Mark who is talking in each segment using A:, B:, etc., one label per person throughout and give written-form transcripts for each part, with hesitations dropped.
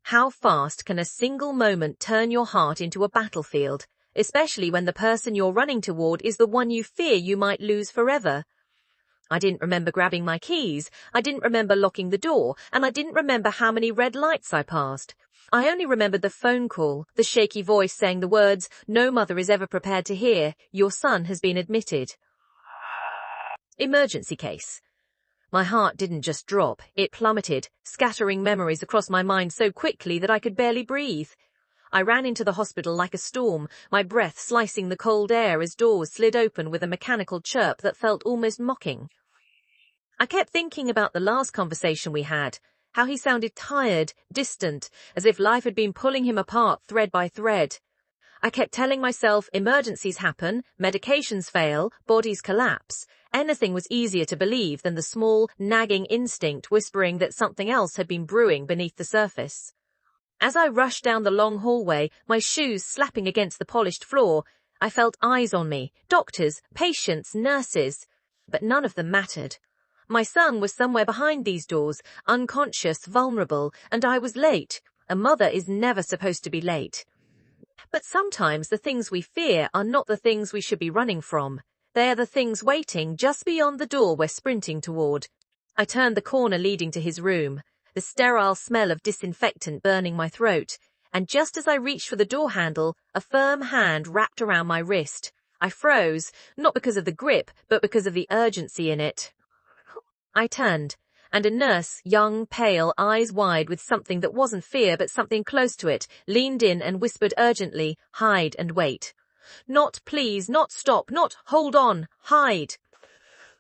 A: How fast can a single moment turn your heart into a battlefield, especially when the person you're running toward is the one you fear you might lose forever? I didn't remember grabbing my keys, I didn't remember locking the door, and I didn't remember how many red lights I passed. I only remembered the phone call, the shaky voice saying the words no mother is ever prepared to hear, "Your son has been admitted." Emergency case. My heart didn't just drop, it plummeted, scattering memories across my mind so quickly that I could barely breathe. I ran into the hospital like a storm, my breath slicing the cold air as doors slid open with a mechanical chirp that felt almost mocking. I kept thinking about the last conversation we had, how he sounded tired, distant, as if life had been pulling him apart thread by thread. I kept telling myself emergencies happen, medications fail, bodies collapse. Anything was easier to believe than the small, nagging instinct whispering that something else had been brewing beneath the surface. As I rushed down the long hallway, my shoes slapping against the polished floor, I felt eyes on me, doctors, patients, nurses. But none of them mattered. My son was somewhere behind these doors, unconscious, vulnerable, and I was late. A mother is never supposed to be late. But sometimes the things we fear are not the things we should be running from. They are the things waiting just beyond the door we're sprinting toward. I turned the corner leading to his room, the sterile smell of disinfectant burning my throat, and just as I reached for the door handle, a firm hand wrapped around my wrist. I froze, not because of the grip, but because of the urgency in it. I turned, and a nurse, young, pale, eyes wide with something that wasn't fear but something close to it, leaned in and whispered urgently, "Hide and wait." Not please, not stop, not hold on, hide.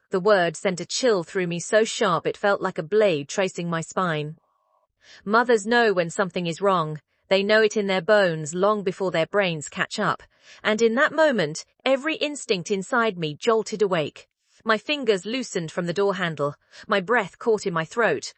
A: The word sent a chill through me so sharp it felt like a blade tracing my spine. Mothers know when something is wrong. They know it in their bones long before their brains catch up. And in that moment, every instinct inside me jolted awake. My fingers loosened from the door handle. My breath caught in my throat.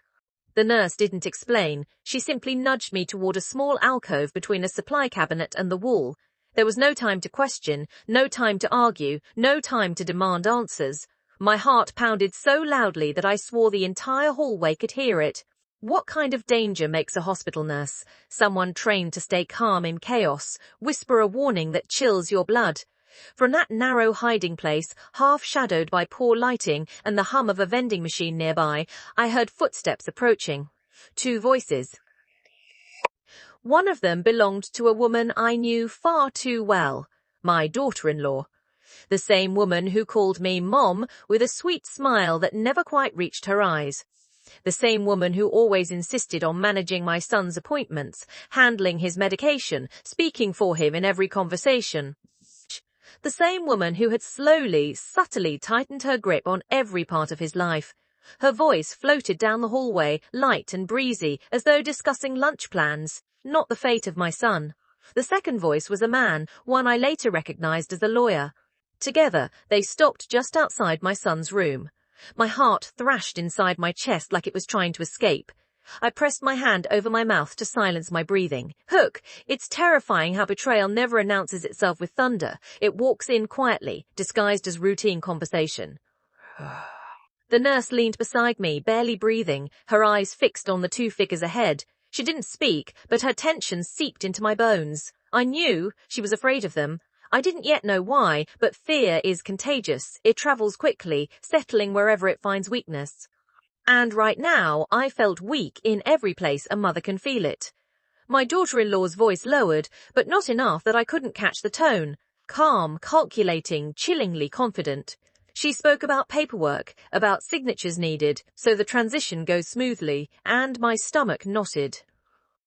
A: The nurse didn't explain. She simply nudged me toward a small alcove between a supply cabinet and the wall. There was no time to question, no time to argue, no time to demand answers. My heart pounded so loudly that I swore the entire hallway could hear it. What kind of danger makes a hospital nurse? Someone trained to stay calm in chaos, whisper a warning that chills your blood. From that narrow hiding place, half-shadowed by poor lighting and the hum of a vending machine nearby, I heard footsteps approaching. 2 voices. One of them belonged to a woman I knew far too well, my daughter-in-law. The same woman who called me Mom with a sweet smile that never quite reached her eyes. The same woman who always insisted on managing my son's appointments, handling his medication, speaking for him in every conversation. The same woman who had slowly, subtly tightened her grip on every part of his life. Her voice floated down the hallway, light and breezy, as though discussing lunch plans, not the fate of my son. The second voice was a man, one I later recognized as a lawyer. Together, they stopped just outside my son's room. My heart thrashed inside my chest like it was trying to escape. I pressed my hand over my mouth to silence my breathing. Hook! It's terrifying how betrayal never announces itself with thunder. It walks in quietly, disguised as routine conversation. The nurse leaned beside me, barely breathing, her eyes fixed on the 2 figures ahead. She didn't speak, but her tension seeped into my bones. I knew she was afraid of them. I didn't yet know why, but fear is contagious. It travels quickly, settling wherever it finds weakness. And right now, I felt weak in every place a mother can feel it. My daughter-in-law's voice lowered, but not enough that I couldn't catch the tone. Calm, calculating, chillingly confident. She spoke about paperwork, about signatures needed, so the transition goes smoothly, and my stomach knotted.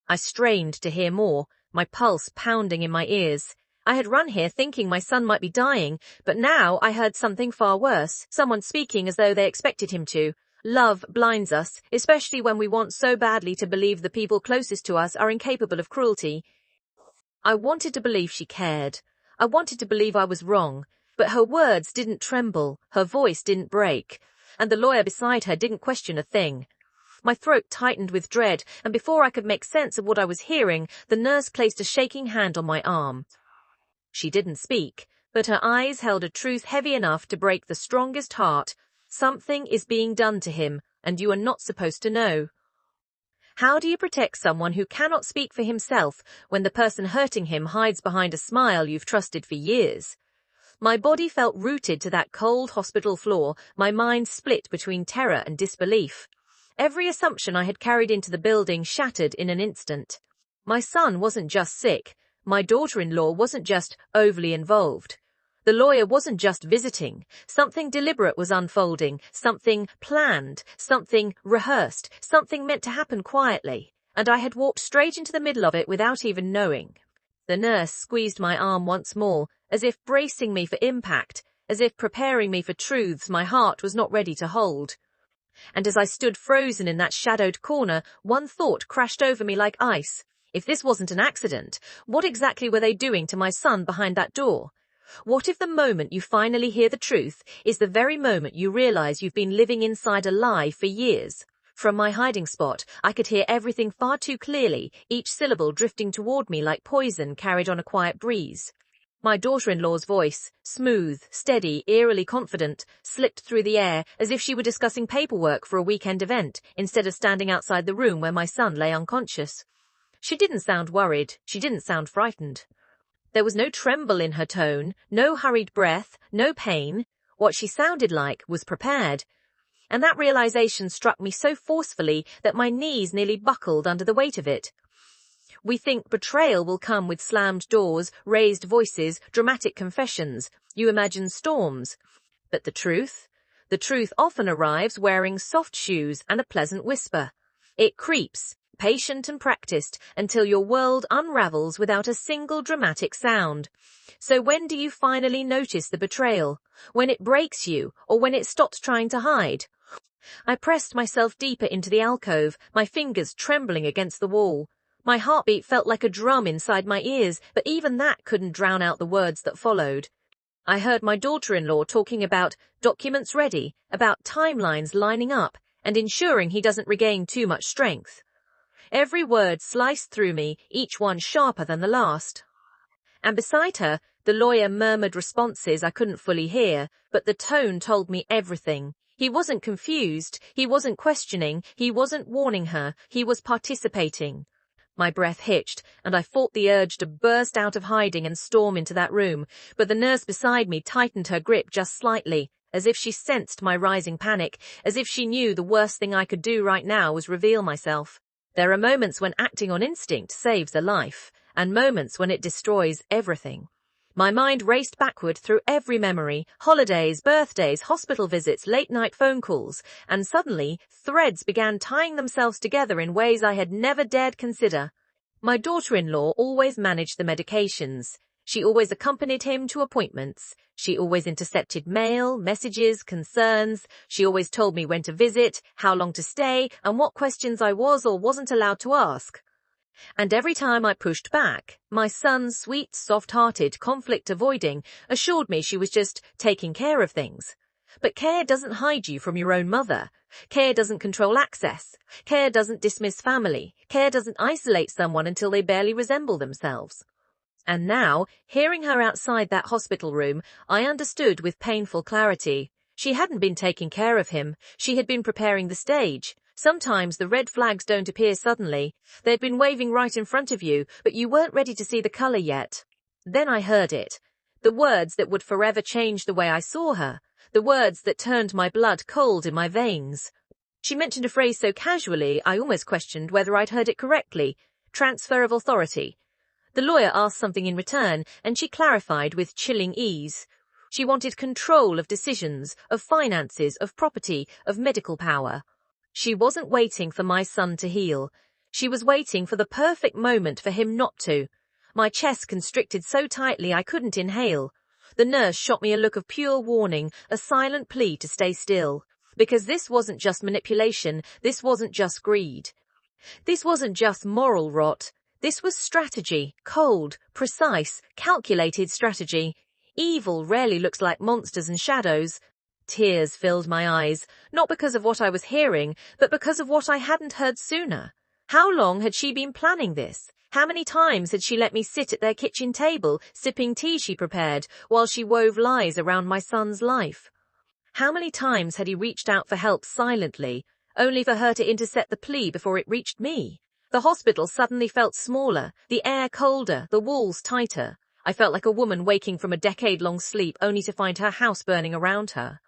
A: I strained to hear more, my pulse pounding in my ears. I had run here thinking my son might be dying, but now I heard something far worse, someone speaking as though they expected him to. Love blinds us, especially when we want so badly to believe the people closest to us are incapable of cruelty. I wanted to believe she cared. I wanted to believe I was wrong, but her words didn't tremble, her voice didn't break, and the lawyer beside her didn't question a thing. My throat tightened with dread, and before I could make sense of what I was hearing, the nurse placed a shaking hand on my arm. She didn't speak, but her eyes held a truth heavy enough to break the strongest heart. Something is being done to him, and you are not supposed to know. How do you protect someone who cannot speak for himself when the person hurting him hides behind a smile you've trusted for years? My body felt rooted to that cold hospital floor, my mind split between terror and disbelief. Every assumption I had carried into the building shattered in an instant. My son wasn't just sick. My daughter-in-law wasn't just overly involved. The lawyer wasn't just visiting. Something deliberate was unfolding, something planned, something rehearsed, something meant to happen quietly, and I had walked straight into the middle of it without even knowing. The nurse squeezed my arm once more, as if bracing me for impact, as if preparing me for truths my heart was not ready to hold. And as I stood frozen in that shadowed corner, one thought crashed over me like ice. If this wasn't an accident, what exactly were they doing to my son behind that door? What if the moment you finally hear the truth is the very moment you realize you've been living inside a lie for years? From my hiding spot, I could hear everything far too clearly, each syllable drifting toward me like poison carried on a quiet breeze. My daughter-in-law's voice, smooth, steady, eerily confident, slipped through the air as if she were discussing paperwork for a weekend event instead of standing outside the room where my son lay unconscious. She didn't sound worried. She didn't sound frightened. There was no tremble in her tone, no hurried breath, no pain. What she sounded like was prepared. And that realization struck me so forcefully that my knees nearly buckled under the weight of it. We think betrayal will come with slammed doors, raised voices, dramatic confessions. You imagine storms. But the truth? The truth often arrives wearing soft shoes and a pleasant whisper. It creeps, patient and practiced, until your world unravels without a single dramatic sound. So when do you finally notice the betrayal? When it breaks you, or when it stops trying to hide? I pressed myself deeper into the alcove, my fingers trembling against the wall. My heartbeat felt like a drum inside my ears, but even that couldn't drown out the words that followed. I heard my daughter-in-law talking about documents ready, about timelines lining up, and ensuring he doesn't regain too much strength. Every word sliced through me, each one sharper than the last. And beside her, the lawyer murmured responses I couldn't fully hear, but the tone told me everything. He wasn't confused, he wasn't questioning, he wasn't warning her, he was participating. My breath hitched, and I fought the urge to burst out of hiding and storm into that room, but the nurse beside me tightened her grip just slightly, as if she sensed my rising panic, as if she knew the worst thing I could do right now was reveal myself. There are moments when acting on instinct saves a life, and moments when it destroys everything. My mind raced backward through every memory, holidays, birthdays, hospital visits, late-night phone calls, and suddenly threads began tying themselves together in ways I had never dared consider. My daughter-in-law always managed the medications. She always accompanied him to appointments. She always intercepted mail, messages, concerns. She always told me when to visit, how long to stay, and what questions I was or wasn't allowed to ask. And every time I pushed back, my son's sweet, soft-hearted, conflict-avoiding assured me she was just taking care of things. But care doesn't hide you from your own mother. Care doesn't control access. Care doesn't dismiss family. Care doesn't isolate someone until they barely resemble themselves. And now, hearing her outside that hospital room, I understood with painful clarity. She hadn't been taking care of him. She had been preparing the stage. Sometimes the red flags don't appear suddenly. They'd been waving right in front of you, but you weren't ready to see the color yet. Then I heard it. The words that would forever change the way I saw her. The words that turned my blood cold in my veins. She mentioned a phrase so casually, I almost questioned whether I'd heard it correctly. Transfer of authority. The lawyer asked something in return, and she clarified with chilling ease. She wanted control of decisions, of finances, of property, of medical power. She wasn't waiting for my son to heal. She was waiting for the perfect moment for him not to. My chest constricted so tightly I couldn't inhale. The nurse shot me a look of pure warning, a silent plea to stay still. Because this wasn't just manipulation, this wasn't just greed. This wasn't just moral rot. This was strategy, cold, precise, calculated strategy. Evil rarely looks like monsters and shadows. Tears filled my eyes, not because of what I was hearing, but because of what I hadn't heard sooner. How long had she been planning this? How many times had she let me sit at their kitchen table, sipping tea she prepared, while she wove lies around my son's life? How many times had he reached out for help silently, only for her to intercept the plea before it reached me. The hospital suddenly felt smaller, the air colder, the walls tighter. I felt like a woman waking from a decade-long sleep only to find her house burning around her.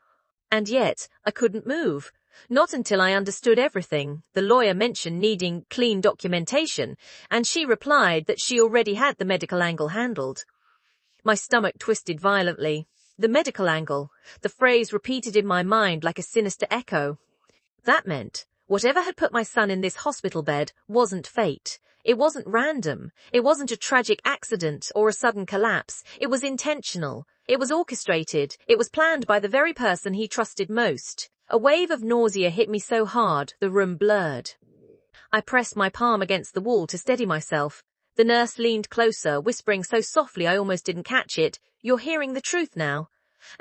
A: And yet, I couldn't move. Not until I understood everything. The lawyer mentioned needing clean documentation, and she replied that she already had the medical angle handled. My stomach twisted violently. The medical angle. The phrase repeated in my mind like a sinister echo. That meant whatever had put my son in this hospital bed wasn't fate. It wasn't random. It wasn't a tragic accident or a sudden collapse. It was intentional. It was orchestrated. It was planned by the very person he trusted most. A wave of nausea hit me so hard, the room blurred. I pressed my palm against the wall to steady myself. The nurse leaned closer, whispering so softly I almost didn't catch it, "You're hearing the truth now."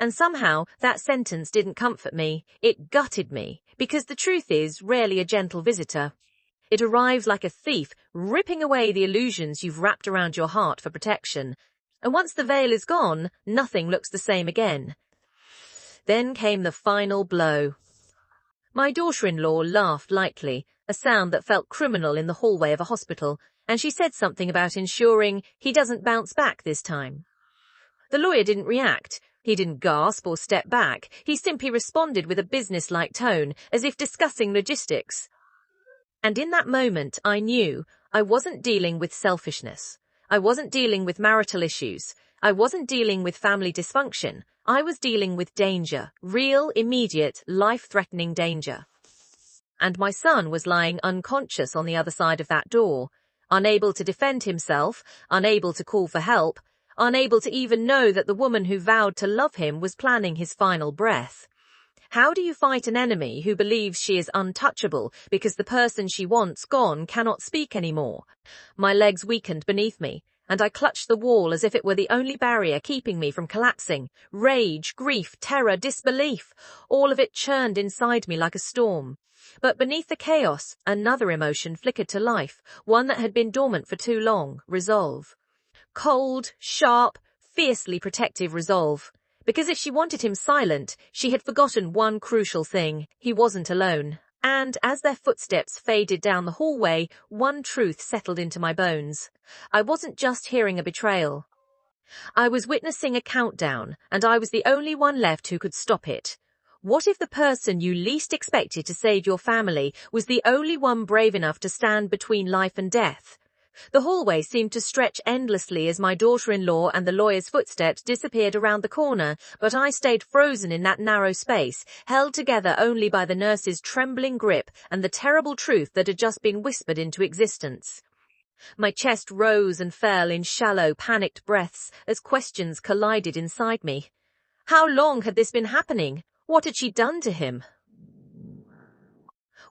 A: And somehow that sentence didn't comfort me. It gutted me, because the truth is rarely a gentle visitor. It arrives like a thief, ripping away the illusions you've wrapped around your heart for protection. And once the veil is gone, nothing looks the same again. Then came the final blow. My daughter-in-law laughed lightly, a sound that felt criminal in the hallway of a hospital, and she said something about ensuring he doesn't bounce back this time. The lawyer didn't react. He didn't gasp or step back. He simply responded with a business-like tone, as if discussing logistics. And in that moment, I knew I wasn't dealing with selfishness. I wasn't dealing with marital issues. I wasn't dealing with family dysfunction. I was dealing with danger, real, immediate, life-threatening danger. And my son was lying unconscious on the other side of that door, unable to defend himself, unable to call for help, unable to even know that the woman who vowed to love him was planning his final breath. How do you fight an enemy who believes she is untouchable because the person she wants gone cannot speak anymore? My legs weakened beneath me, and I clutched the wall as if it were the only barrier keeping me from collapsing. Rage, grief, terror, disbelief, all of it churned inside me like a storm. But beneath the chaos, another emotion flickered to life, one that had been dormant for too long: resolve. Cold, sharp, fiercely protective resolve. Because if she wanted him silent, she had forgotten one crucial thing: he wasn't alone. And as their footsteps faded down the hallway, one truth settled into my bones. I wasn't just hearing a betrayal. I was witnessing a countdown, and I was the only one left who could stop it. What if the person you least expected to save your family was the only one brave enough to stand between life and death? The hallway seemed to stretch endlessly as my daughter-in-law and the lawyer's footsteps disappeared around the corner, but I stayed frozen in that narrow space, held together only by the nurse's trembling grip and the terrible truth that had just been whispered into existence. My chest rose and fell in shallow, panicked breaths as questions collided inside me. How long had this been happening? What had she done to him?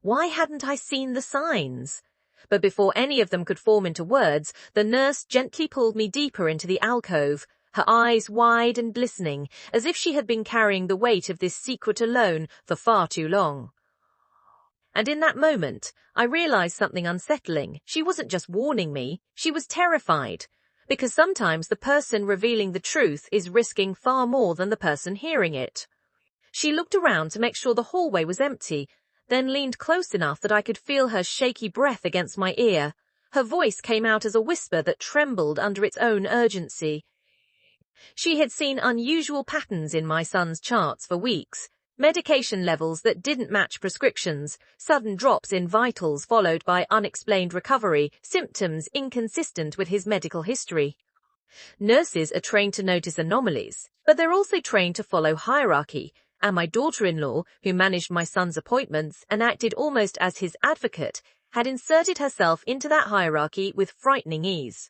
A: Why hadn't I seen the signs? But before any of them could form into words, the nurse gently pulled me deeper into the alcove, her eyes wide and glistening, as if she had been carrying the weight of this secret alone for far too long. And in that moment, I realized something unsettling. She wasn't just warning me, she was terrified. Because sometimes the person revealing the truth is risking far more than the person hearing it. She looked around to make sure the hallway was empty, then leaned close enough that I could feel her shaky breath against my ear. Her voice came out as a whisper that trembled under its own urgency. She had seen unusual patterns in my son's charts for weeks. Medication levels that didn't match prescriptions, sudden drops in vitals followed by unexplained recovery, symptoms inconsistent with his medical history. Nurses are trained to notice anomalies, but they're also trained to follow hierarchy. And my daughter-in-law, who managed my son's appointments and acted almost as his advocate, had inserted herself into that hierarchy with frightening ease.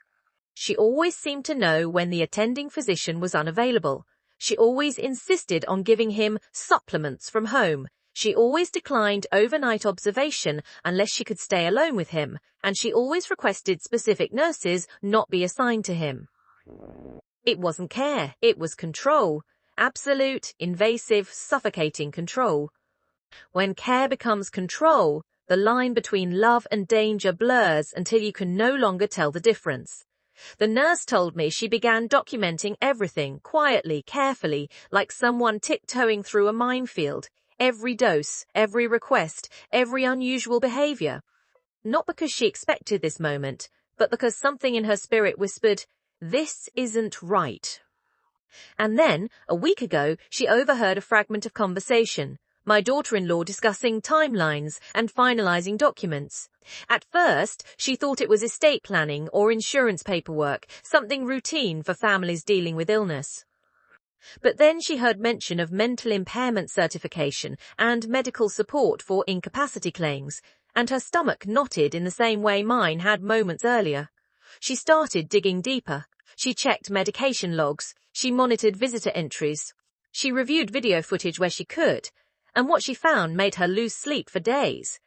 A: She always seemed to know when the attending physician was unavailable. She always insisted on giving him supplements from home. She always declined overnight observation unless she could stay alone with him, and she always requested specific nurses not be assigned to him. It wasn't care, it was control. Absolute, invasive, suffocating control. When care becomes control, the line between love and danger blurs until you can no longer tell the difference. The nurse told me she began documenting everything, quietly, carefully, like someone tiptoeing through a minefield. Every dose, every request, every unusual behavior. Not because she expected this moment, but because something in her spirit whispered, "This isn't right." And then, a week ago, she overheard a fragment of conversation, my daughter-in-law discussing timelines and finalizing documents. At first, she thought it was estate planning or insurance paperwork, something routine for families dealing with illness. But then she heard mention of mental impairment certification and medical support for incapacity claims, and her stomach knotted in the same way mine had moments earlier. She started digging deeper. She checked medication logs. She monitored visitor entries. She reviewed video footage where she could, and what she found made her lose sleep for days.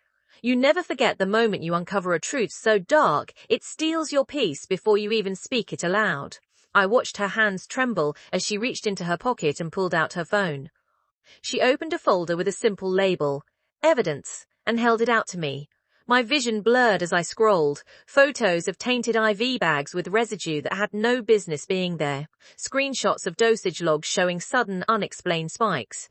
A: You never forget the moment you uncover a truth so dark it steals your peace before you even speak it aloud. I watched her hands tremble as she reached into her pocket and pulled out her phone. She opened a folder with a simple label, "Evidence," and held it out to me. My vision blurred as I scrolled, photos of tainted IV bags with residue that had no business being there, screenshots of dosage logs showing sudden, unexplained spikes.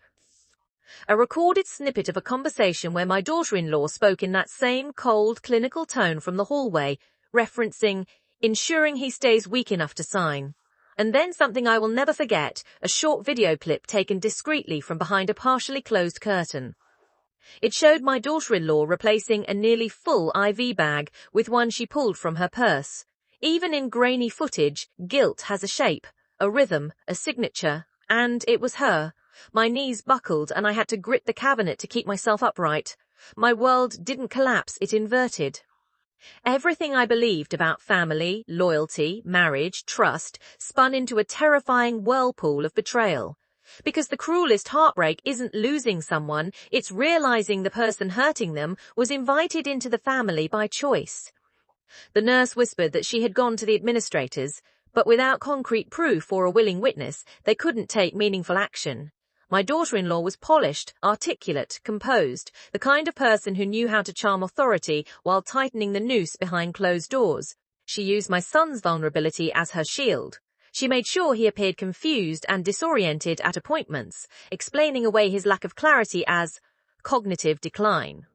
A: A recorded snippet of a conversation where my daughter-in-law spoke in that same cold, clinical tone from the hallway, referencing ensuring he stays weak enough to sign. And then something I will never forget, a short video clip taken discreetly from behind a partially closed curtain. It showed my daughter-in-law replacing a nearly full IV bag with one she pulled from her purse. Even in grainy footage, guilt has a shape, a rhythm, a signature, and it was her. My knees buckled and I had to grip the cabinet to keep myself upright. My world didn't collapse, it inverted. Everything I believed about family, loyalty, marriage, trust spun into a terrifying whirlpool of betrayal. Because the cruelest heartbreak isn't losing someone, it's realizing the person hurting them was invited into the family by choice. The nurse whispered that she had gone to the administrators, but without concrete proof or a willing witness, they couldn't take meaningful action. My daughter-in-law was polished, articulate, composed, the kind of person who knew how to charm authority while tightening the noose behind closed doors. She used my son's vulnerability as her shield. She made sure he appeared confused and disoriented at appointments, explaining away his lack of clarity as cognitive decline.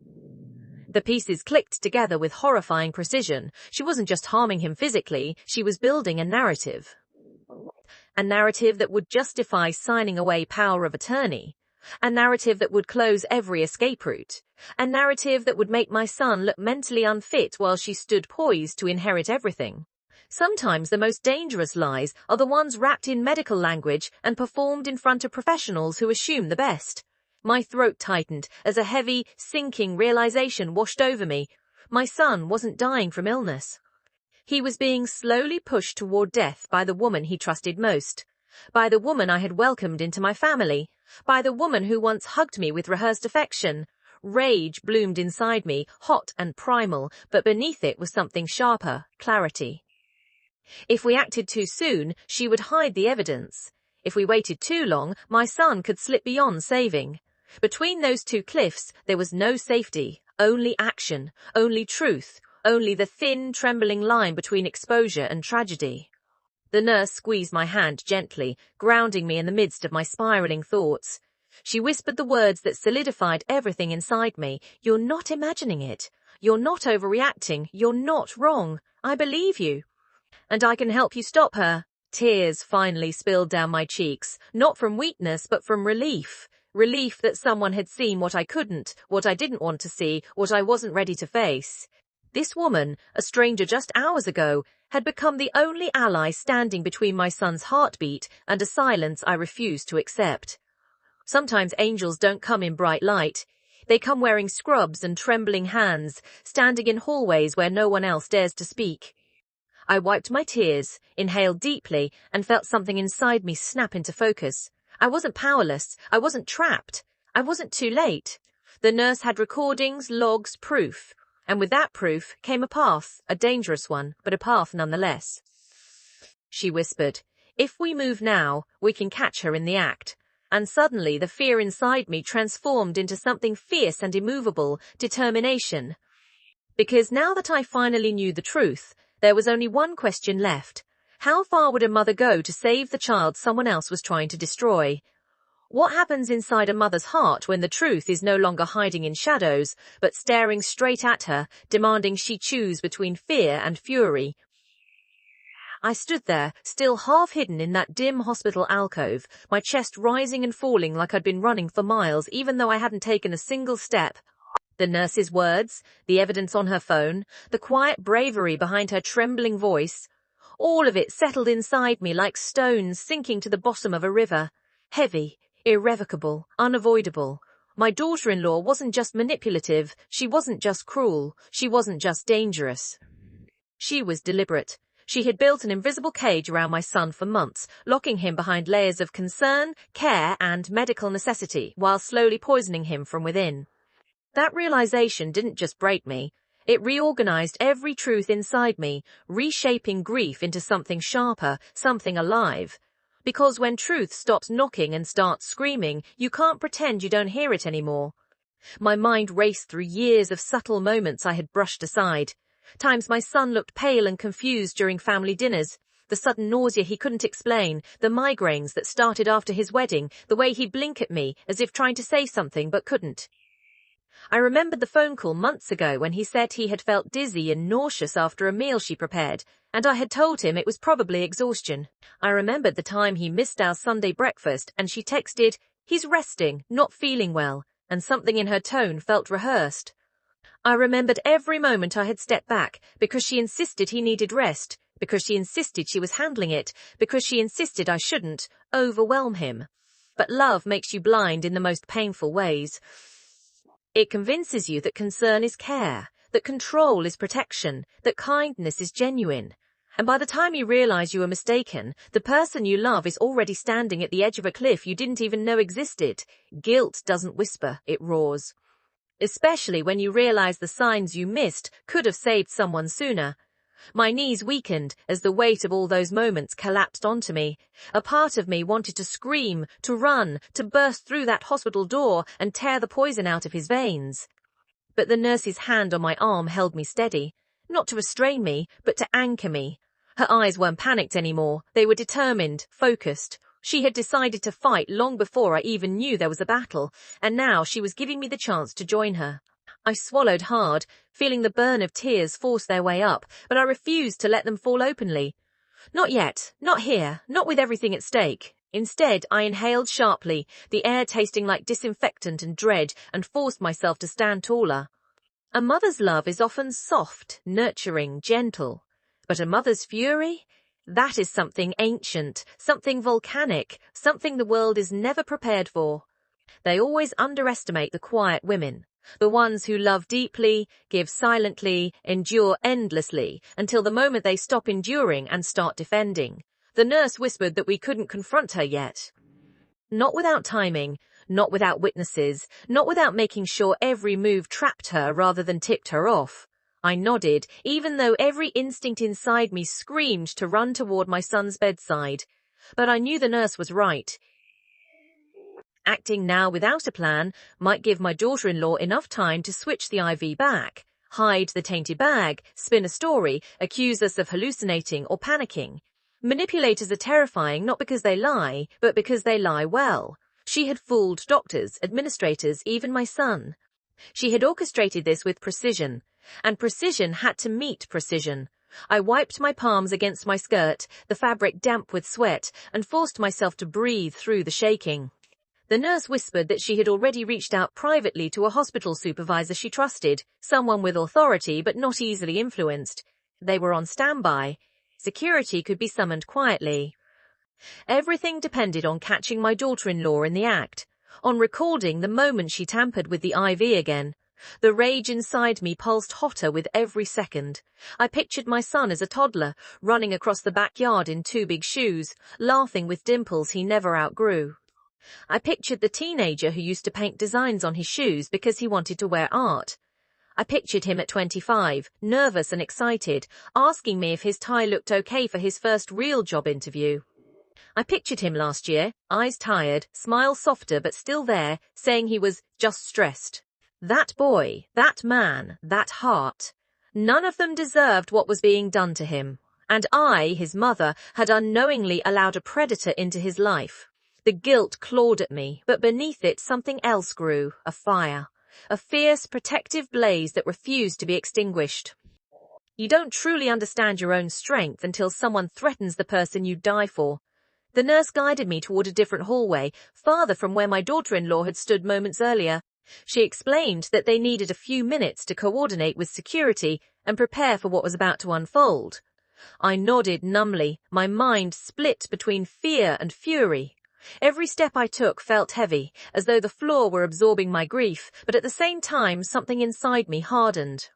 A: The pieces clicked together with horrifying precision. She wasn't just harming him physically, she was building a narrative. A narrative that would justify signing away power of attorney. A narrative that would close every escape route. A narrative that would make my son look mentally unfit while she stood poised to inherit everything. Sometimes the most dangerous lies are the ones wrapped in medical language and performed in front of professionals who assume the best. My throat tightened as a heavy, sinking realization washed over me. My son wasn't dying from illness. He was being slowly pushed toward death by the woman he trusted most, by the woman I had welcomed into my family, by the woman who once hugged me with rehearsed affection. Rage bloomed inside me, hot and primal, but beneath it was something sharper, clarity. If we acted too soon, she would hide the evidence. If we waited too long, my son could slip beyond saving. Between those two cliffs, there was no safety, only action, only truth, only the thin, trembling line between exposure and tragedy. The nurse squeezed my hand gently, grounding me in the midst of my spiraling thoughts. She whispered the words that solidified everything inside me. "You're not imagining it. You're not overreacting. You're not wrong. I believe you. And I can help you stop her." Tears finally spilled down my cheeks, not from weakness but from relief. Relief that someone had seen what I couldn't, what I didn't want to see, what I wasn't ready to face. This woman, a stranger just hours ago, had become the only ally standing between my son's heartbeat and a silence I refused to accept. Sometimes angels don't come in bright light. They come wearing scrubs and trembling hands, standing in hallways where no one else dares to speak. I wiped my tears, inhaled deeply, and felt something inside me snap into focus. I wasn't powerless. I wasn't trapped. I wasn't too late. The nurse had recordings, logs, proof. And with that proof came a path, a dangerous one, but a path nonetheless. She whispered, "If we move now, we can catch her in the act." And suddenly the fear inside me transformed into something fierce and immovable, determination. Because now that I finally knew the truth, there was only one question left. How far would a mother go to save the child someone else was trying to destroy? What happens inside a mother's heart when the truth is no longer hiding in shadows, but staring straight at her, demanding she choose between fear and fury? I stood there, still half hidden in that dim hospital alcove, my chest rising and falling like I'd been running for miles, even though I hadn't taken a single step. The nurse's words, the evidence on her phone, the quiet bravery behind her trembling voice, all of it settled inside me like stones sinking to the bottom of a river. Heavy, irrevocable, unavoidable. My daughter-in-law wasn't just manipulative, she wasn't just cruel, she wasn't just dangerous. She was deliberate. She had built an invisible cage around my son for months, locking him behind layers of concern, care, and medical necessity, while slowly poisoning him from within. That realization didn't just break me. It reorganized every truth inside me, reshaping grief into something sharper, something alive. Because when truth stops knocking and starts screaming, you can't pretend you don't hear it anymore. My mind raced through years of subtle moments I had brushed aside. Times my son looked pale and confused during family dinners, the sudden nausea he couldn't explain, the migraines that started after his wedding, the way he'd blink at me as if trying to say something but couldn't. I remembered the phone call months ago when he said he had felt dizzy and nauseous after a meal she prepared, and I had told him it was probably exhaustion. I remembered the time he missed our Sunday breakfast and she texted, "He's resting, not feeling well," and something in her tone felt rehearsed. I remembered every moment I had stepped back because she insisted he needed rest, because she insisted she was handling it, because she insisted I shouldn't overwhelm him. But love makes you blind in the most painful ways. It convinces you that concern is care, that control is protection, that kindness is genuine. And by the time you realize you were mistaken, the person you love is already standing at the edge of a cliff you didn't even know existed. Guilt doesn't whisper, it roars. Especially when you realize the signs you missed could have saved someone sooner. My knees weakened as the weight of all those moments collapsed onto me. A part of me wanted to scream, to run, to burst through that hospital door and tear the poison out of his veins. But the nurse's hand on my arm held me steady, not to restrain me, but to anchor me. Her eyes weren't panicked anymore. They were determined, focused. She had decided to fight long before I even knew there was a battle, and now she was giving me the chance to join her. I swallowed hard, feeling the burn of tears force their way up, but I refused to let them fall openly. Not yet, not here, not with everything at stake. Instead, I inhaled sharply, the air tasting like disinfectant and dread, and forced myself to stand taller. A mother's love is often soft, nurturing, gentle. But a mother's fury? That is something ancient, something volcanic, something the world is never prepared for. They always underestimate the quiet women, the ones who love deeply, give silently, endure endlessly, until the moment they stop enduring and start defending. The nurse whispered that we couldn't confront her yet. Not without timing, not without witnesses, not without making sure every move trapped her rather than tipped her off. I nodded, even though every instinct inside me screamed to run toward my son's bedside. But I knew the nurse was right. Acting now without a plan might give my daughter-in-law enough time to switch the IV back, hide the tainted bag, spin a story, accuse us of hallucinating or panicking. Manipulators are terrifying not because they lie, but because they lie well. She had fooled doctors, administrators, even my son. She had orchestrated this with precision, and precision had to meet precision. I wiped my palms against my skirt, the fabric damp with sweat, and forced myself to breathe through the shaking. The nurse whispered that she had already reached out privately to a hospital supervisor she trusted, someone with authority but not easily influenced. They were on standby. Security could be summoned quietly. Everything depended on catching my daughter-in-law in the act, on recording the moment she tampered with the IV again. The rage inside me pulsed hotter with every second. I pictured my son as a toddler, running across the backyard in two big shoes, laughing with dimples he never outgrew. I pictured the teenager who used to paint designs on his shoes because he wanted to wear art. I pictured him at 25, nervous and excited, asking me if his tie looked okay for his first real job interview. I pictured him last year, eyes tired, smile softer but still there, saying he was just stressed. That boy, that man, that heart. None of them deserved what was being done to him. And I, his mother, had unknowingly allowed a predator into his life. The guilt clawed at me, but beneath it something else grew, a fire. A fierce, protective blaze that refused to be extinguished. You don't truly understand your own strength until someone threatens the person you die for. The nurse guided me toward a different hallway, farther from where my daughter-in-law had stood moments earlier. She explained that they needed a few minutes to coordinate with security and prepare for what was about to unfold. I nodded numbly, my mind split between fear and fury. Every step I took felt heavy, as though the floor were absorbing my grief, but at the same time something inside me hardened.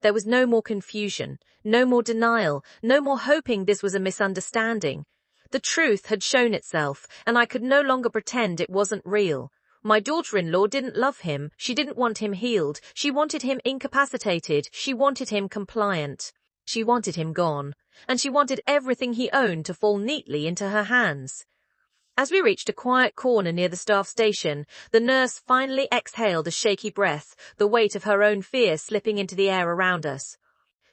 A: There was no more confusion, no more denial, no more hoping this was a misunderstanding. The truth had shown itself, and I could no longer pretend it wasn't real. My daughter-in-law didn't love him, she didn't want him healed, she wanted him incapacitated, she wanted him compliant. She wanted him gone, and she wanted everything he owned to fall neatly into her hands. As we reached a quiet corner near the staff station, the nurse finally exhaled a shaky breath, the weight of her own fear slipping into the air around us.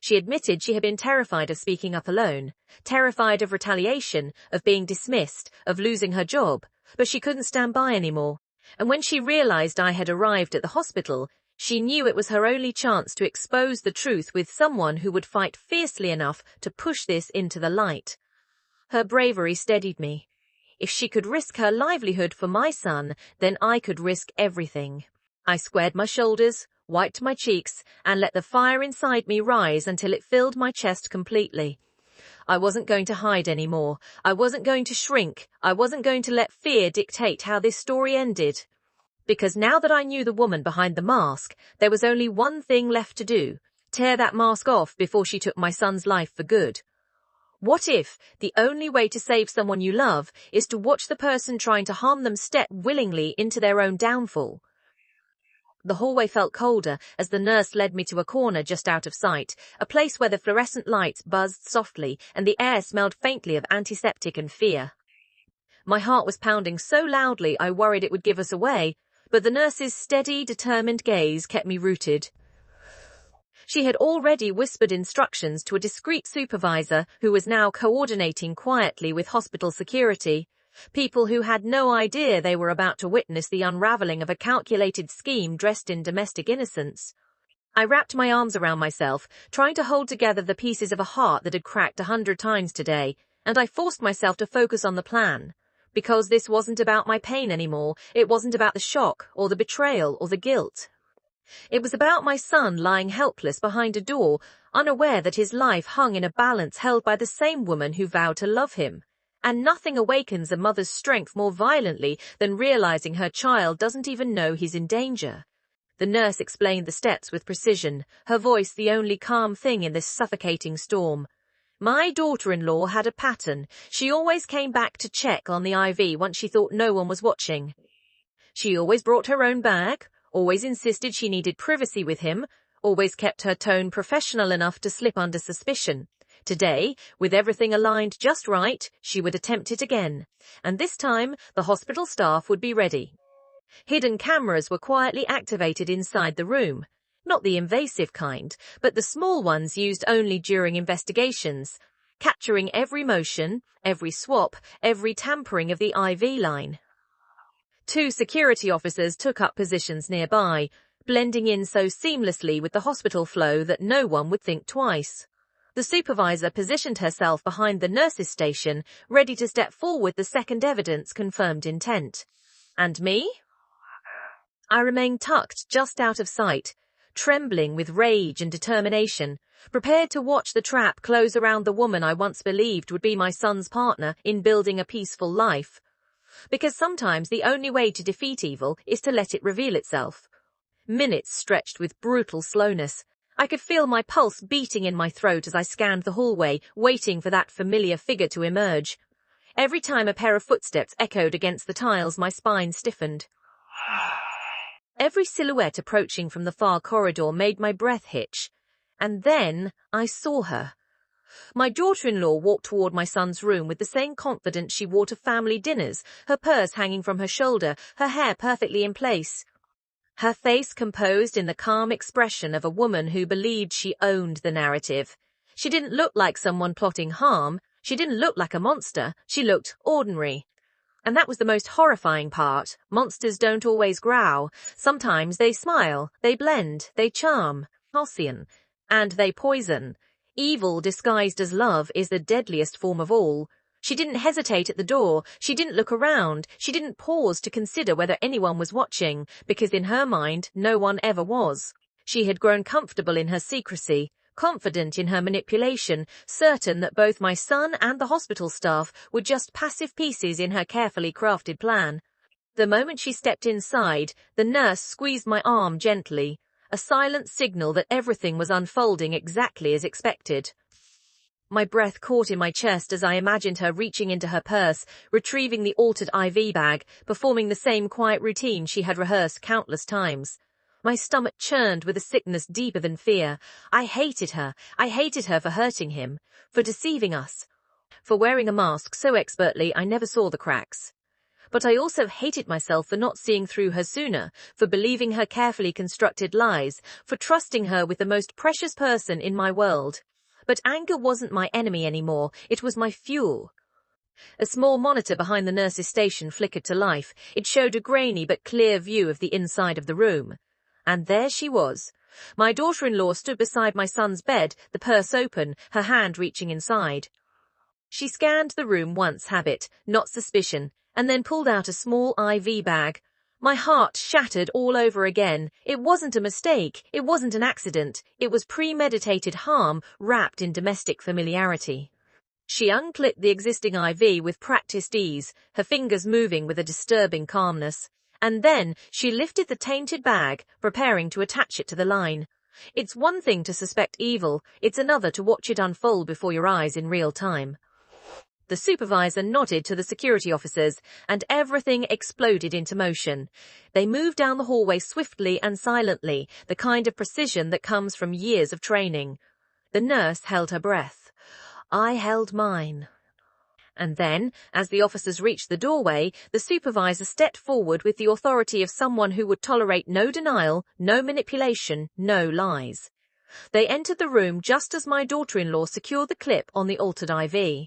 A: She admitted she had been terrified of speaking up alone, terrified of retaliation, of being dismissed, of losing her job, but she couldn't stand by anymore. And when she realized I had arrived at the hospital, she knew it was her only chance to expose the truth with someone who would fight fiercely enough to push this into the light. Her bravery steadied me. If she could risk her livelihood for my son, then I could risk everything. I squared my shoulders, wiped my cheeks, and let the fire inside me rise until it filled my chest completely. I wasn't going to hide anymore. I wasn't going to shrink. I wasn't going to let fear dictate how this story ended. Because now that I knew the woman behind the mask, there was only one thing left to do: tear that mask off before she took my son's life for good. What if the only way to save someone you love is to watch the person trying to harm them step willingly into their own downfall? The hallway felt colder as the nurse led me to a corner just out of sight, a place where the fluorescent lights buzzed softly and the air smelled faintly of antiseptic and fear. My heart was pounding so loudly I worried it would give us away, but the nurse's steady, determined gaze kept me rooted. She had already whispered instructions to a discreet supervisor who was now coordinating quietly with hospital security, people who had no idea they were about to witness the unraveling of a calculated scheme dressed in domestic innocence. I wrapped my arms around myself, trying to hold together the pieces of a heart that had cracked 100 times today, and I forced myself to focus on the plan. Because this wasn't about my pain anymore, it wasn't about the shock, or the betrayal, or the guilt. It was about my son lying helpless behind a door, unaware that his life hung in a balance held by the same woman who vowed to love him. And nothing awakens a mother's strength more violently than realizing her child doesn't even know he's in danger. The nurse explained the steps with precision, her voice the only calm thing in this suffocating storm. My daughter-in-law had a pattern. She always came back to check on the IV once she thought no one was watching. She always brought her own bag, always insisted she needed privacy with him, always kept her tone professional enough to slip under suspicion. Today, with everything aligned just right, she would attempt it again, and this time the hospital staff would be ready. Hidden cameras were quietly activated inside the room, not the invasive kind, but the small ones used only during investigations, capturing every motion, every swap, every tampering of the IV line. 2 security officers took up positions nearby, blending in so seamlessly with the hospital flow that no one would think twice. The supervisor positioned herself behind the nurse's station, ready to step forward the second evidence confirmed intent. And me? I remained tucked just out of sight, trembling with rage and determination, prepared to watch the trap close around the woman I once believed would be my son's partner in building a peaceful life. Because sometimes the only way to defeat evil is to let it reveal itself. Minutes stretched with brutal slowness. I could feel my pulse beating in my throat as I scanned the hallway, waiting for that familiar figure to emerge. Every time a pair of footsteps echoed against the tiles, my spine stiffened. Every silhouette approaching from the far corridor made my breath hitch. And then I saw her. My daughter-in-law walked toward my son's room with the same confidence she wore to family dinners, her purse hanging from her shoulder, her hair perfectly in place. Her face composed in the calm expression of a woman who believed she owned the narrative. She didn't look like someone plotting harm. She didn't look like a monster. She looked ordinary. And that was the most horrifying part. Monsters don't always growl. Sometimes they smile, they blend, they charm, halcyon, and they poison. Evil disguised as love is the deadliest form of all. She didn't hesitate at the door. She didn't look around. She didn't pause to consider whether anyone was watching, because in her mind, no one ever was. She had grown comfortable in her secrecy, confident in her manipulation, certain that both my son and the hospital staff were just passive pieces in her carefully crafted plan. The moment she stepped inside, the nurse squeezed my arm gently, a silent signal that everything was unfolding exactly as expected. My breath caught in my chest as I imagined her reaching into her purse, retrieving the altered IV bag, performing the same quiet routine she had rehearsed countless times. My stomach churned with a sickness deeper than fear. I hated her. I hated her for hurting him, for deceiving us, for wearing a mask so expertly I never saw the cracks. But I also hated myself for not seeing through her sooner, for believing her carefully constructed lies, for trusting her with the most precious person in my world. But anger wasn't my enemy anymore. It was my fuel. A small monitor behind the nurse's station flickered to life. It showed a grainy but clear view of the inside of the room. And there she was. My daughter-in-law stood beside my son's bed, the purse open, her hand reaching inside. She scanned the room once, habit, not suspicion, and then pulled out a small IV bag. My heart shattered all over again. It wasn't a mistake. It wasn't an accident. It was premeditated harm wrapped in domestic familiarity. She unclipped the existing IV with practiced ease, her fingers moving with a disturbing calmness. And then she lifted the tainted bag, preparing to attach it to the line. It's one thing to suspect evil, it's another to watch it unfold before your eyes in real time. The supervisor nodded to the security officers, and everything exploded into motion. They moved down the hallway swiftly and silently, the kind of precision that comes from years of training. The nurse held her breath. I held mine. And then, as the officers reached the doorway, the supervisor stepped forward with the authority of someone who would tolerate no denial, no manipulation, no lies. They entered the room just as my daughter-in-law secured the clip on the altered IV.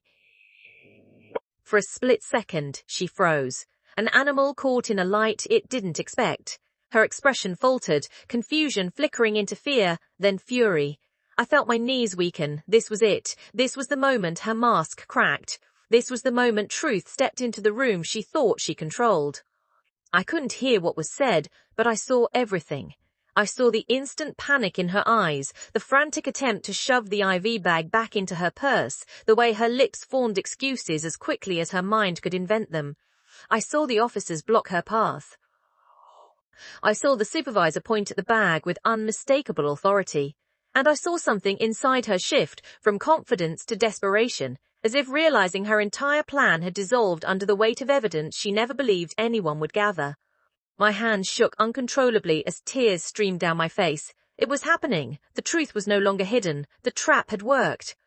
A: For a split second, she froze, an animal caught in a light it didn't expect. Her expression faltered, confusion flickering into fear, then fury. I felt my knees weaken. This was it. This was the moment her mask cracked. This was the moment truth stepped into the room she thought she controlled. I couldn't hear what was said, but I saw everything. I saw the instant panic in her eyes, the frantic attempt to shove the IV bag back into her purse, the way her lips formed excuses as quickly as her mind could invent them. I saw the officers block her path. I saw the supervisor point at the bag with unmistakable authority. And I saw something inside her shift from confidence to desperation, as if realizing her entire plan had dissolved under the weight of evidence she never believed anyone would gather. My hands shook uncontrollably as tears streamed down my face. It was happening. The truth was no longer hidden. The trap had worked.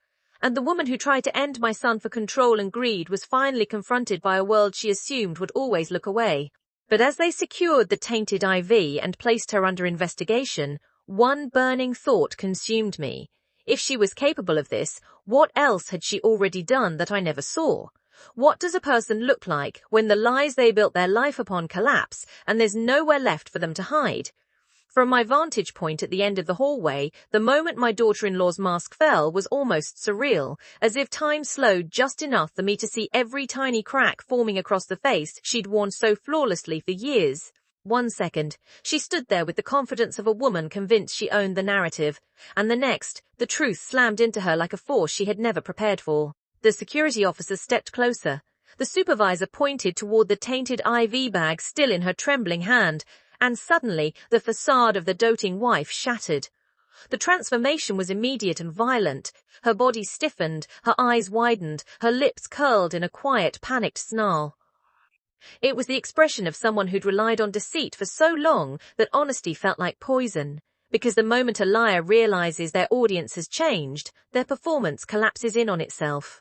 A: And the woman who tried to end my son for control and greed was finally confronted by a world she assumed would always look away. But as they secured the tainted IV and placed her under investigation, one burning thought consumed me. If she was capable of this, what else had she already done that I never saw? What does a person look like when the lies they built their life upon collapse and there's nowhere left for them to hide? From my vantage point at the end of the hallway, the moment my daughter-in-law's mask fell was almost surreal, as if time slowed just enough for me to see every tiny crack forming across the face she'd worn so flawlessly for years. 1 second, she stood there with the confidence of a woman convinced she owned the narrative, and the next, the truth slammed into her like a force she had never prepared for. The security officer stepped closer. The supervisor pointed toward the tainted IV bag still in her trembling hand, and suddenly the facade of the doting wife shattered. The transformation was immediate and violent. Her body stiffened, her eyes widened, her lips curled in a quiet, panicked snarl. It was the expression of someone who'd relied on deceit for so long that honesty felt like poison, because the moment a liar realizes their audience has changed, their performance collapses in on itself.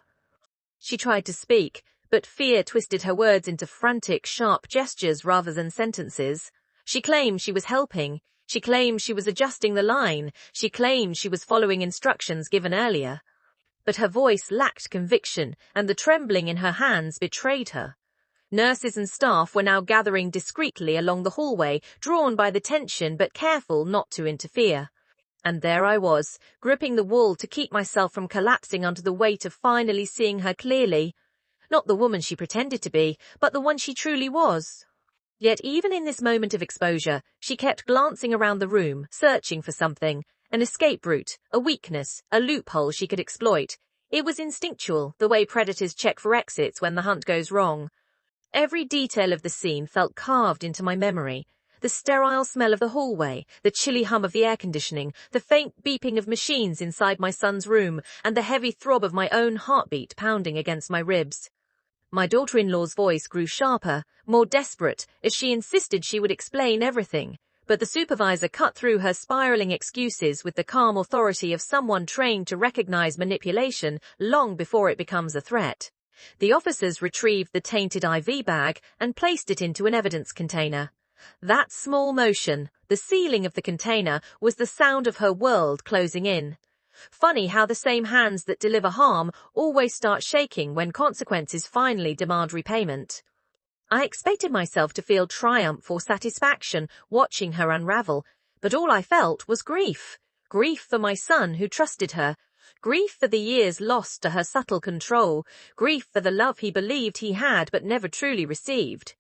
A: She tried to speak, but fear twisted her words into frantic, sharp gestures rather than sentences. She claimed she was helping. She claimed she was adjusting the line. She claimed she was following instructions given earlier. But her voice lacked conviction, and the trembling in her hands betrayed her. Nurses and staff were now gathering discreetly along the hallway, drawn by the tension but careful not to interfere. And there I was, gripping the wall to keep myself from collapsing under the weight of finally seeing her clearly. Not the woman she pretended to be, but the one she truly was. Yet even in this moment of exposure, she kept glancing around the room, searching for something, an escape route, a weakness, a loophole she could exploit. It was instinctual, the way predators check for exits when the hunt goes wrong. Every detail of the scene felt carved into my memory. The sterile smell of the hallway, the chilly hum of the air conditioning, the faint beeping of machines inside my son's room, and the heavy throb of my own heartbeat pounding against my ribs. My daughter-in-law's voice grew sharper, more desperate, as she insisted she would explain everything. But the supervisor cut through her spiraling excuses with the calm authority of someone trained to recognize manipulation long before it becomes a threat. The officers retrieved the tainted IV bag and placed it into an evidence container. That small motion, the sealing of the container, was the sound of her world closing in. Funny how the same hands that deliver harm always start shaking when consequences finally demand repayment. I expected myself to feel triumph or satisfaction watching her unravel, but all I felt was grief. Grief for my son who trusted her. Grief for the years lost to her subtle control. Grief for the love he believed he had but never truly received.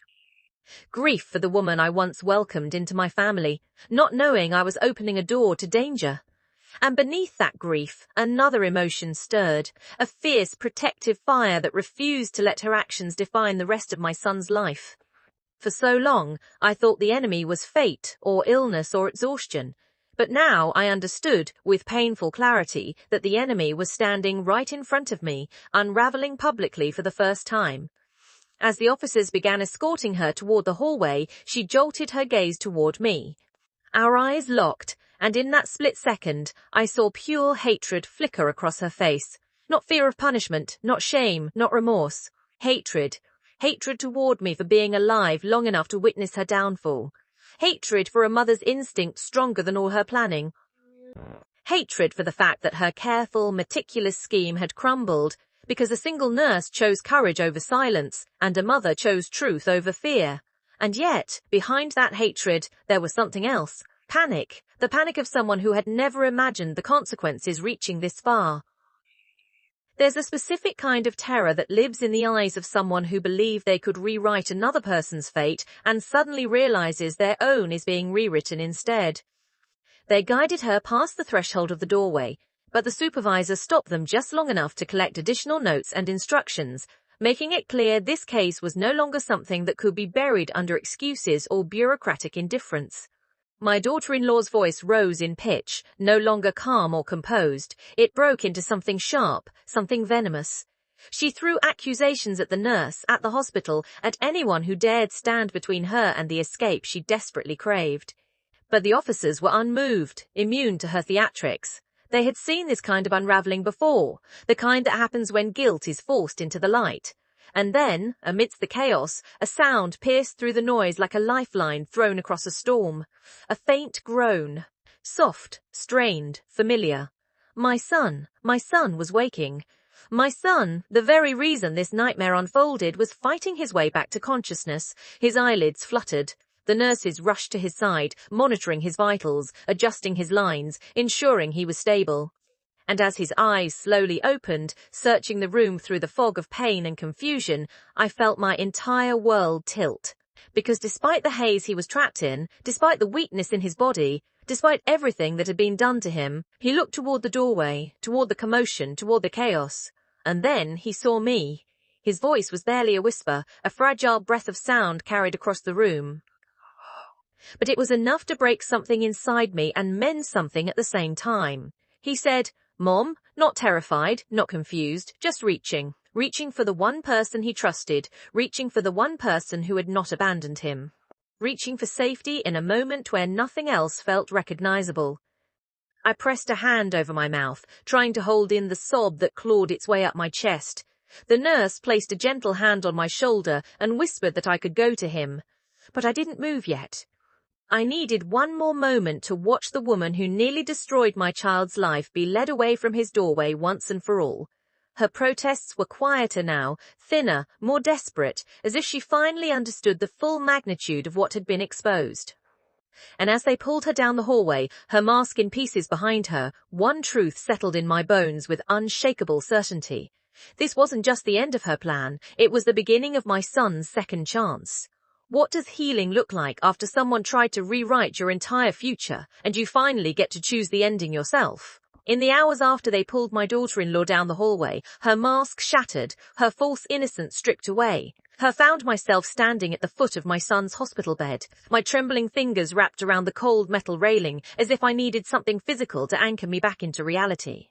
A: Grief for the woman I once welcomed into my family, not knowing I was opening a door to danger. And beneath that grief, another emotion stirred, a fierce, protective fire that refused to let her actions define the rest of my son's life. For so long, I thought the enemy was fate, or illness, or exhaustion. But now I understood, with painful clarity, that the enemy was standing right in front of me, unraveling publicly for the first time. As the officers began escorting her toward the hallway, she jolted her gaze toward me. Our eyes locked, and in that split second, I saw pure hatred flicker across her face. Not fear of punishment, not shame, not remorse. Hatred. Hatred toward me for being alive long enough to witness her downfall. Hatred for a mother's instinct stronger than all her planning. Hatred for the fact that her careful, meticulous scheme had crumbled because a single nurse chose courage over silence and a mother chose truth over fear. And yet, behind that hatred, there was something else. Panic. The panic of someone who had never imagined the consequences reaching this far. There's a specific kind of terror that lives in the eyes of someone who believed they could rewrite another person's fate and suddenly realizes their own is being rewritten instead. They guided her past the threshold of the doorway, but the supervisor stopped them just long enough to collect additional notes and instructions, making it clear this case was no longer something that could be buried under excuses or bureaucratic indifference. My daughter-in-law's voice rose in pitch, no longer calm or composed. It broke into something sharp, something venomous. She threw accusations at the nurse, at the hospital, at anyone who dared stand between her and the escape she desperately craved. But the officers were unmoved, immune to her theatrics. They had seen this kind of unraveling before, the kind that happens when guilt is forced into the light. And then, amidst the chaos, a sound pierced through the noise like a lifeline thrown across a storm. A faint groan. Soft, strained, familiar. My son was waking. My son, the very reason this nightmare unfolded, was fighting his way back to consciousness. His eyelids fluttered. The nurses rushed to his side, monitoring his vitals, adjusting his lines, ensuring he was stable. And as his eyes slowly opened, searching the room through the fog of pain and confusion, I felt my entire world tilt. Because despite the haze he was trapped in, despite the weakness in his body, despite everything that had been done to him, he looked toward the doorway, toward the commotion, toward the chaos. And then he saw me. His voice was barely a whisper, a fragile breath of sound carried across the room. But it was enough to break something inside me and mend something at the same time. He said, "Mom," not terrified, not confused, just reaching for the one person he trusted, reaching for the one person who had not abandoned him, reaching for safety in a moment where nothing else felt recognizable. I pressed a hand over my mouth, trying to hold in the sob that clawed its way up my chest. The nurse placed a gentle hand on my shoulder and whispered that I could go to him. But I didn't move yet. I needed one more moment to watch the woman who nearly destroyed my child's life be led away from his doorway once and for all. Her protests were quieter now, thinner, more desperate, as if she finally understood the full magnitude of what had been exposed. And as they pulled her down the hallway, her mask in pieces behind her, one truth settled in my bones with unshakable certainty. This wasn't just the end of her plan, it was the beginning of my son's second chance. What does healing look like after someone tried to rewrite your entire future, and you finally get to choose the ending yourself? In the hours after they pulled my daughter-in-law down the hallway, her mask shattered, her false innocence stripped away. I found myself standing at the foot of my son's hospital bed, my trembling fingers wrapped around the cold metal railing as if I needed something physical to anchor me back into reality.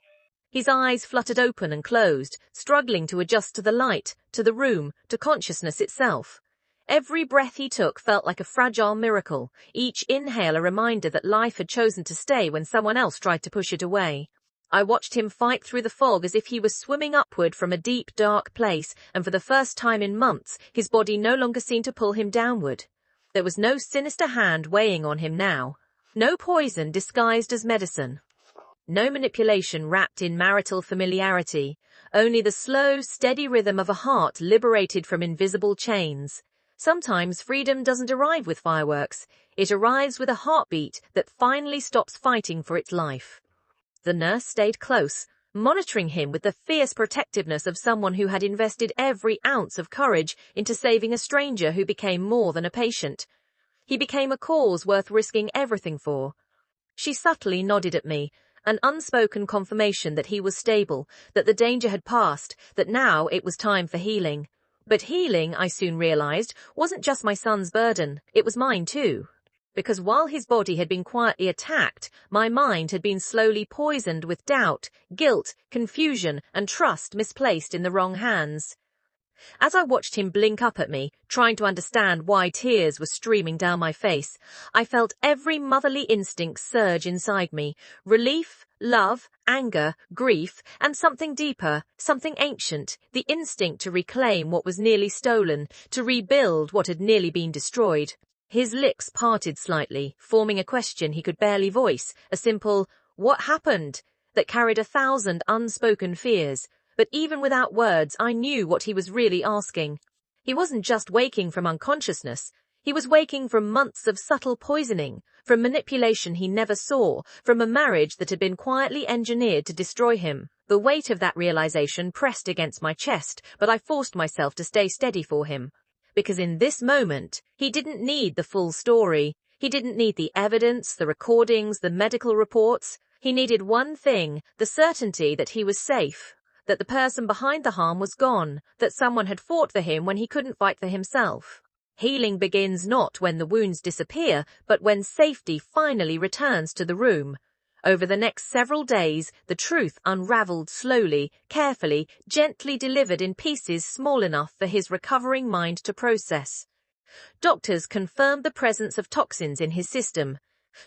A: His eyes fluttered open and closed, struggling to adjust to the light, to the room, to consciousness itself. Every breath he took felt like a fragile miracle, each inhale a reminder that life had chosen to stay when someone else tried to push it away. I watched him fight through the fog as if he was swimming upward from a deep, dark place, and for the first time in months, his body no longer seemed to pull him downward. There was no sinister hand weighing on him now. No poison disguised as medicine. No manipulation wrapped in marital familiarity. Only the slow, steady rhythm of a heart liberated from invisible chains. Sometimes freedom doesn't arrive with fireworks. It arrives with a heartbeat that finally stops fighting for its life. The nurse stayed close, monitoring him with the fierce protectiveness of someone who had invested every ounce of courage into saving a stranger who became more than a patient. He became a cause worth risking everything for. She subtly nodded at me, an unspoken confirmation that he was stable, that the danger had passed, that now it was time for healing. But healing, I soon realized, wasn't just my son's burden, it was mine too. Because while his body had been quietly attacked, my mind had been slowly poisoned with doubt, guilt, confusion, and trust misplaced in the wrong hands. As I watched him blink up at me, trying to understand why tears were streaming down my face, I felt every motherly instinct surge inside me. Relief, love, anger, grief, and something deeper, something ancient, the instinct to reclaim what was nearly stolen, to rebuild what had nearly been destroyed. His lips parted slightly, forming a question he could barely voice, a simple, "What happened?" that carried 1,000 unspoken fears. But even without words, I knew what he was really asking. He wasn't just waking from unconsciousness. He was waking from months of subtle poisoning, from manipulation he never saw, from a marriage that had been quietly engineered to destroy him. The weight of that realization pressed against my chest, but I forced myself to stay steady for him. Because in this moment, he didn't need the full story. He didn't need the evidence, the recordings, the medical reports. He needed one thing, the certainty that he was safe. That the person behind the harm was gone, that someone had fought for him when he couldn't fight for himself. Healing begins not when the wounds disappear, but when safety finally returns to the room. Over the next several days, the truth unraveled slowly, carefully, gently delivered in pieces small enough for his recovering mind to process. Doctors confirmed the presence of toxins in his system.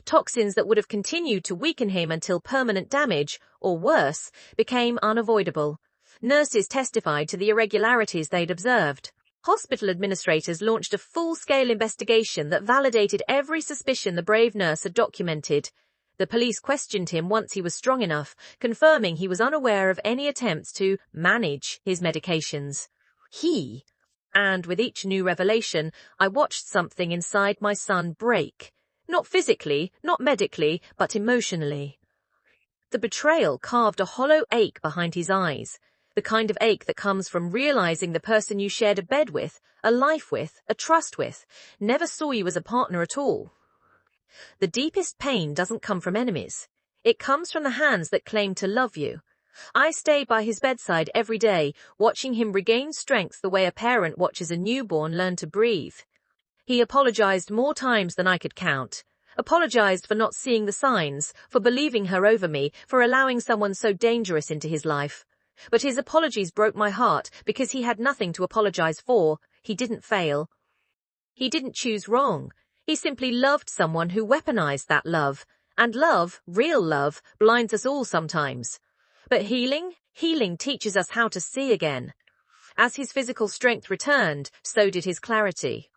A: Toxins that would have continued to weaken him until permanent damage, or worse, became unavoidable. Nurses testified to the irregularities they'd observed. Hospital administrators launched a full-scale investigation that validated every suspicion the brave nurse had documented. The police questioned him once he was strong enough, confirming he was unaware of any attempts to manage his medications. And with each new revelation, I watched something inside my son break. Not physically, not medically, but emotionally. The betrayal carved a hollow ache behind his eyes, the kind of ache that comes from realizing the person you shared a bed with, a life with, a trust with, never saw you as a partner at all. The deepest pain doesn't come from enemies. It comes from the hands that claim to love you. I stayed by his bedside every day, watching him regain strength the way a parent watches a newborn learn to breathe. He apologized more times than I could count. Apologized for not seeing the signs, for believing her over me, for allowing someone so dangerous into his life. But his apologies broke my heart because he had nothing to apologize for. He didn't fail. He didn't choose wrong. He simply loved someone who weaponized that love. And love, real love, blinds us all sometimes. But healing teaches us how to see again. As his physical strength returned, so did his clarity.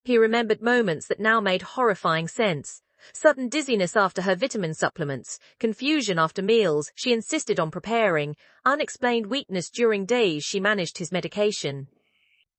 A: He remembered moments that now made horrifying sense. Sudden dizziness after her vitamin supplements, confusion after meals she insisted on preparing, unexplained weakness during days she managed his medication.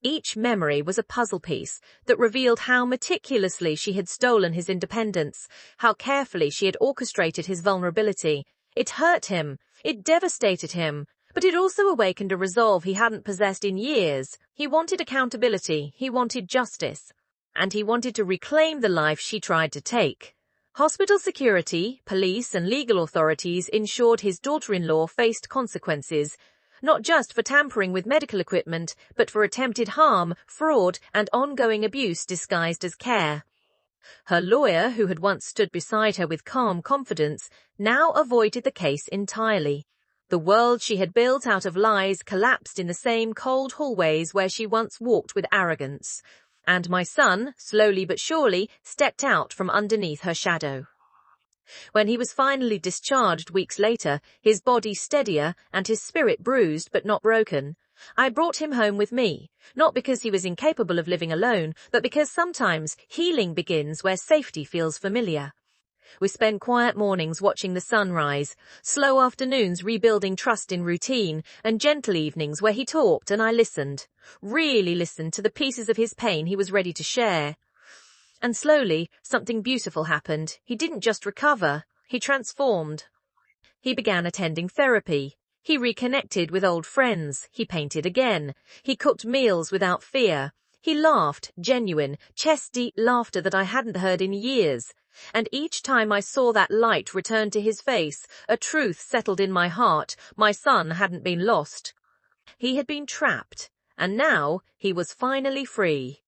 A: Each memory was a puzzle piece that revealed how meticulously she had stolen his independence, how carefully she had orchestrated his vulnerability. It hurt him, it devastated him, but it also awakened a resolve he hadn't possessed in years. He wanted accountability, he wanted justice, and he wanted to reclaim the life she tried to take. Hospital security, police, and legal authorities ensured his daughter-in-law faced consequences, not just for tampering with medical equipment, but for attempted harm, fraud, and ongoing abuse disguised as care. Her lawyer, who had once stood beside her with calm confidence, now avoided the case entirely. The world she had built out of lies collapsed in the same cold hallways where she once walked with arrogance. And my son, slowly but surely, stepped out from underneath her shadow. When he was finally discharged weeks later, his body steadier and his spirit bruised but not broken, I brought him home with me, not because he was incapable of living alone, but because sometimes healing begins where safety feels familiar. We spent quiet mornings watching the sun rise, slow afternoons rebuilding trust in routine, and gentle evenings where he talked and I listened, really listened to the pieces of his pain he was ready to share. And slowly, something beautiful happened. He didn't just recover, he transformed. He began attending therapy. He reconnected with old friends. He painted again. He cooked meals without fear. He laughed, genuine, chest-deep laughter that I hadn't heard in years. And each time I saw that light return to his face, a truth settled in my heart. My son hadn't been lost. He had been trapped, and now he was finally free.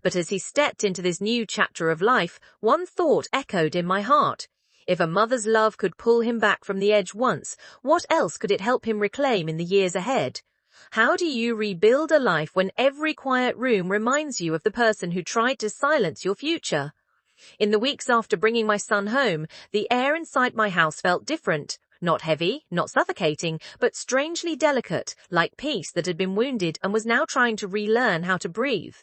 A: But as he stepped into this new chapter of life, one thought echoed in my heart. If a mother's love could pull him back from the edge once, what else could it help him reclaim in the years ahead? How do you rebuild a life when every quiet room reminds you of the person who tried to silence your future? In the weeks after bringing my son home, the air inside my house felt different. Not heavy, not suffocating, but strangely delicate, like peace that had been wounded and was now trying to relearn how to breathe.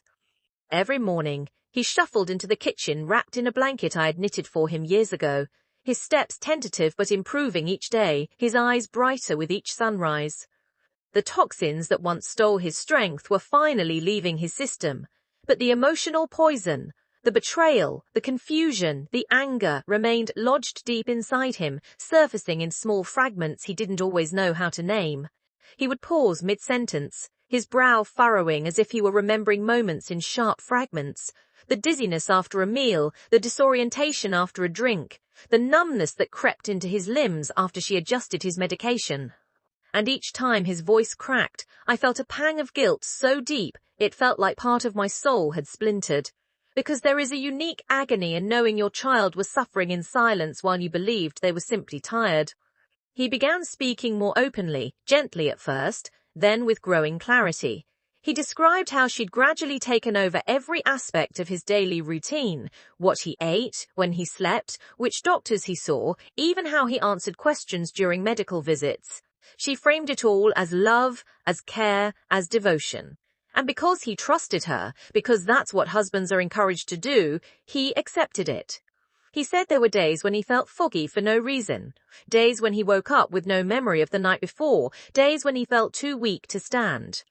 A: Every morning, he shuffled into the kitchen wrapped in a blanket I had knitted for him years ago, his steps tentative but improving each day, his eyes brighter with each sunrise. The toxins that once stole his strength were finally leaving his system, but the emotional poison, the betrayal, the confusion, the anger remained lodged deep inside him, surfacing in small fragments he didn't always know how to name. He would pause mid-sentence, his brow furrowing as if he were remembering moments in sharp fragments. The dizziness after a meal, the disorientation after a drink, the numbness that crept into his limbs after she adjusted his medication. And each time his voice cracked, I felt a pang of guilt so deep it felt like part of my soul had splintered. Because there is a unique agony in knowing your child was suffering in silence while you believed they were simply tired. He began speaking more openly, gently at first, then with growing clarity. He described how she'd gradually taken over every aspect of his daily routine, what he ate, when he slept, which doctors he saw, even how he answered questions during medical visits. She framed it all as love, as care, as devotion. And because he trusted her, because that's what husbands are encouraged to do, he accepted it. He said there were days when he felt foggy for no reason, days when he woke up with no memory of the night before, days when he felt too weak to stand.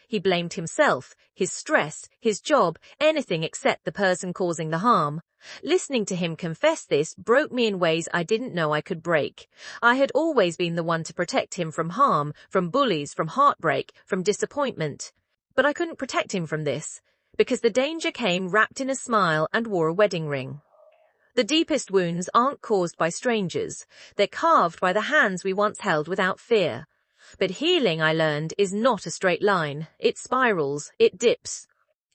A: He blamed himself, his stress, his job, anything except the person causing the harm. Listening to him confess this broke me in ways I didn't know I could break. I had always been the one to protect him from harm, from bullies, from heartbreak, from disappointment. But I couldn't protect him from this, because the danger came wrapped in a smile and wore a wedding ring. The deepest wounds aren't caused by strangers. They're carved by the hands we once held without fear. But healing, I learned, is not a straight line. It spirals, it dips.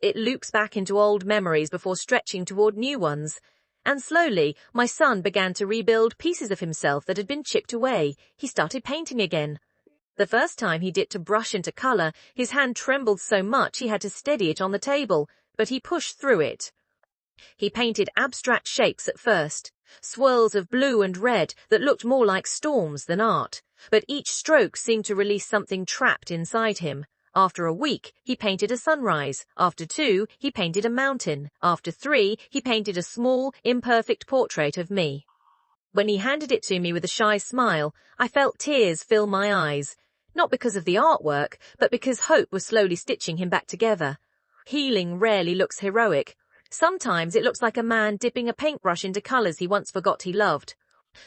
A: It loops back into old memories before stretching toward new ones. And slowly, my son began to rebuild pieces of himself that had been chipped away. He started painting again. The first time he dipped a brush into color, his hand trembled so much he had to steady it on the table, but he pushed through it. He painted abstract shapes at first, swirls of blue and red that looked more like storms than art, but each stroke seemed to release something trapped inside him, After a week, he painted a sunrise. After 2, he painted a mountain. After 3, he painted a small, imperfect portrait of me. When he handed it to me with a shy smile, I felt tears fill my eyes. Not because of the artwork, but because hope was slowly stitching him back together. Healing rarely looks heroic. Sometimes it looks like a man dipping a paintbrush into colours he once forgot he loved.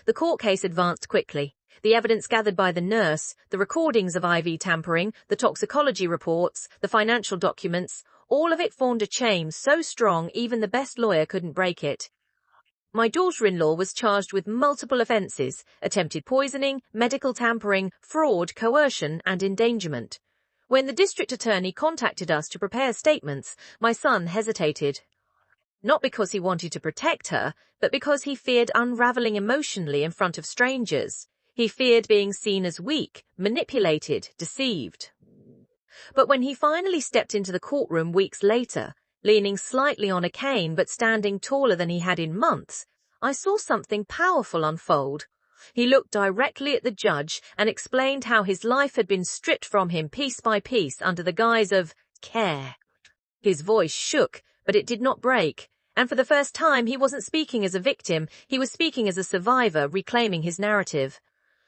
A: The court case advanced quickly. The evidence gathered by the nurse, the recordings of IV tampering, the toxicology reports, the financial documents, all of it formed a chain so strong even the best lawyer couldn't break it. My daughter-in-law was charged with multiple offences: attempted poisoning, medical tampering, fraud, coercion, and endangerment. When the district attorney contacted us to prepare statements, my son hesitated. Not because he wanted to protect her, but because he feared unravelling emotionally in front of strangers. He feared being seen as weak, manipulated, deceived. But when he finally stepped into the courtroom weeks later, leaning slightly on a cane but standing taller than he had in months, I saw something powerful unfold. He looked directly at the judge and explained how his life had been stripped from him piece by piece under the guise of care. His voice shook, but it did not break, and for the first time he wasn't speaking as a victim, he was speaking as a survivor reclaiming his narrative.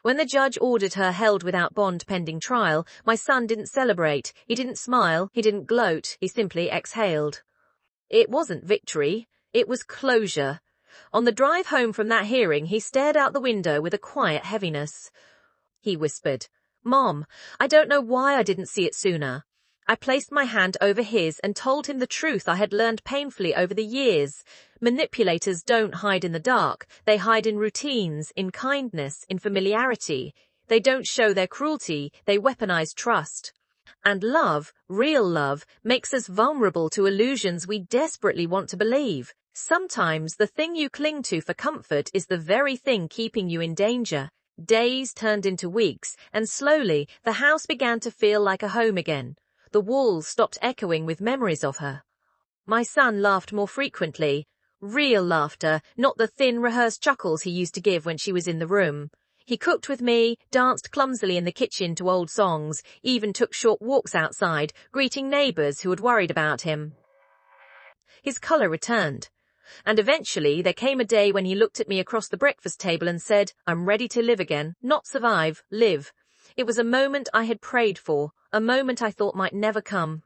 A: When the judge ordered her held without bond pending trial, my son didn't celebrate, he didn't smile, he didn't gloat, he simply exhaled. It wasn't victory, it was closure. On the drive home from that hearing, he stared out the window with a quiet heaviness. He whispered, "Mom, I don't know why I didn't see it sooner." I placed my hand over his and told him the truth I had learned painfully over the years. Manipulators don't hide in the dark. They hide in routines, in kindness, in familiarity. They don't show their cruelty. They weaponize trust. And love, real love, makes us vulnerable to illusions we desperately want to believe. Sometimes the thing you cling to for comfort is the very thing keeping you in danger. Days turned into weeks, and slowly the house began to feel like a home again. The walls stopped echoing with memories of her. My son laughed more frequently. Real laughter, not the thin, rehearsed chuckles he used to give when she was in the room. He cooked with me, danced clumsily in the kitchen to old songs, even took short walks outside, greeting neighbours who had worried about him. His colour returned. And eventually there came a day when he looked at me across the breakfast table and said, "I'm ready to live again, not survive, live." It was a moment I had prayed for, a moment I thought might never come.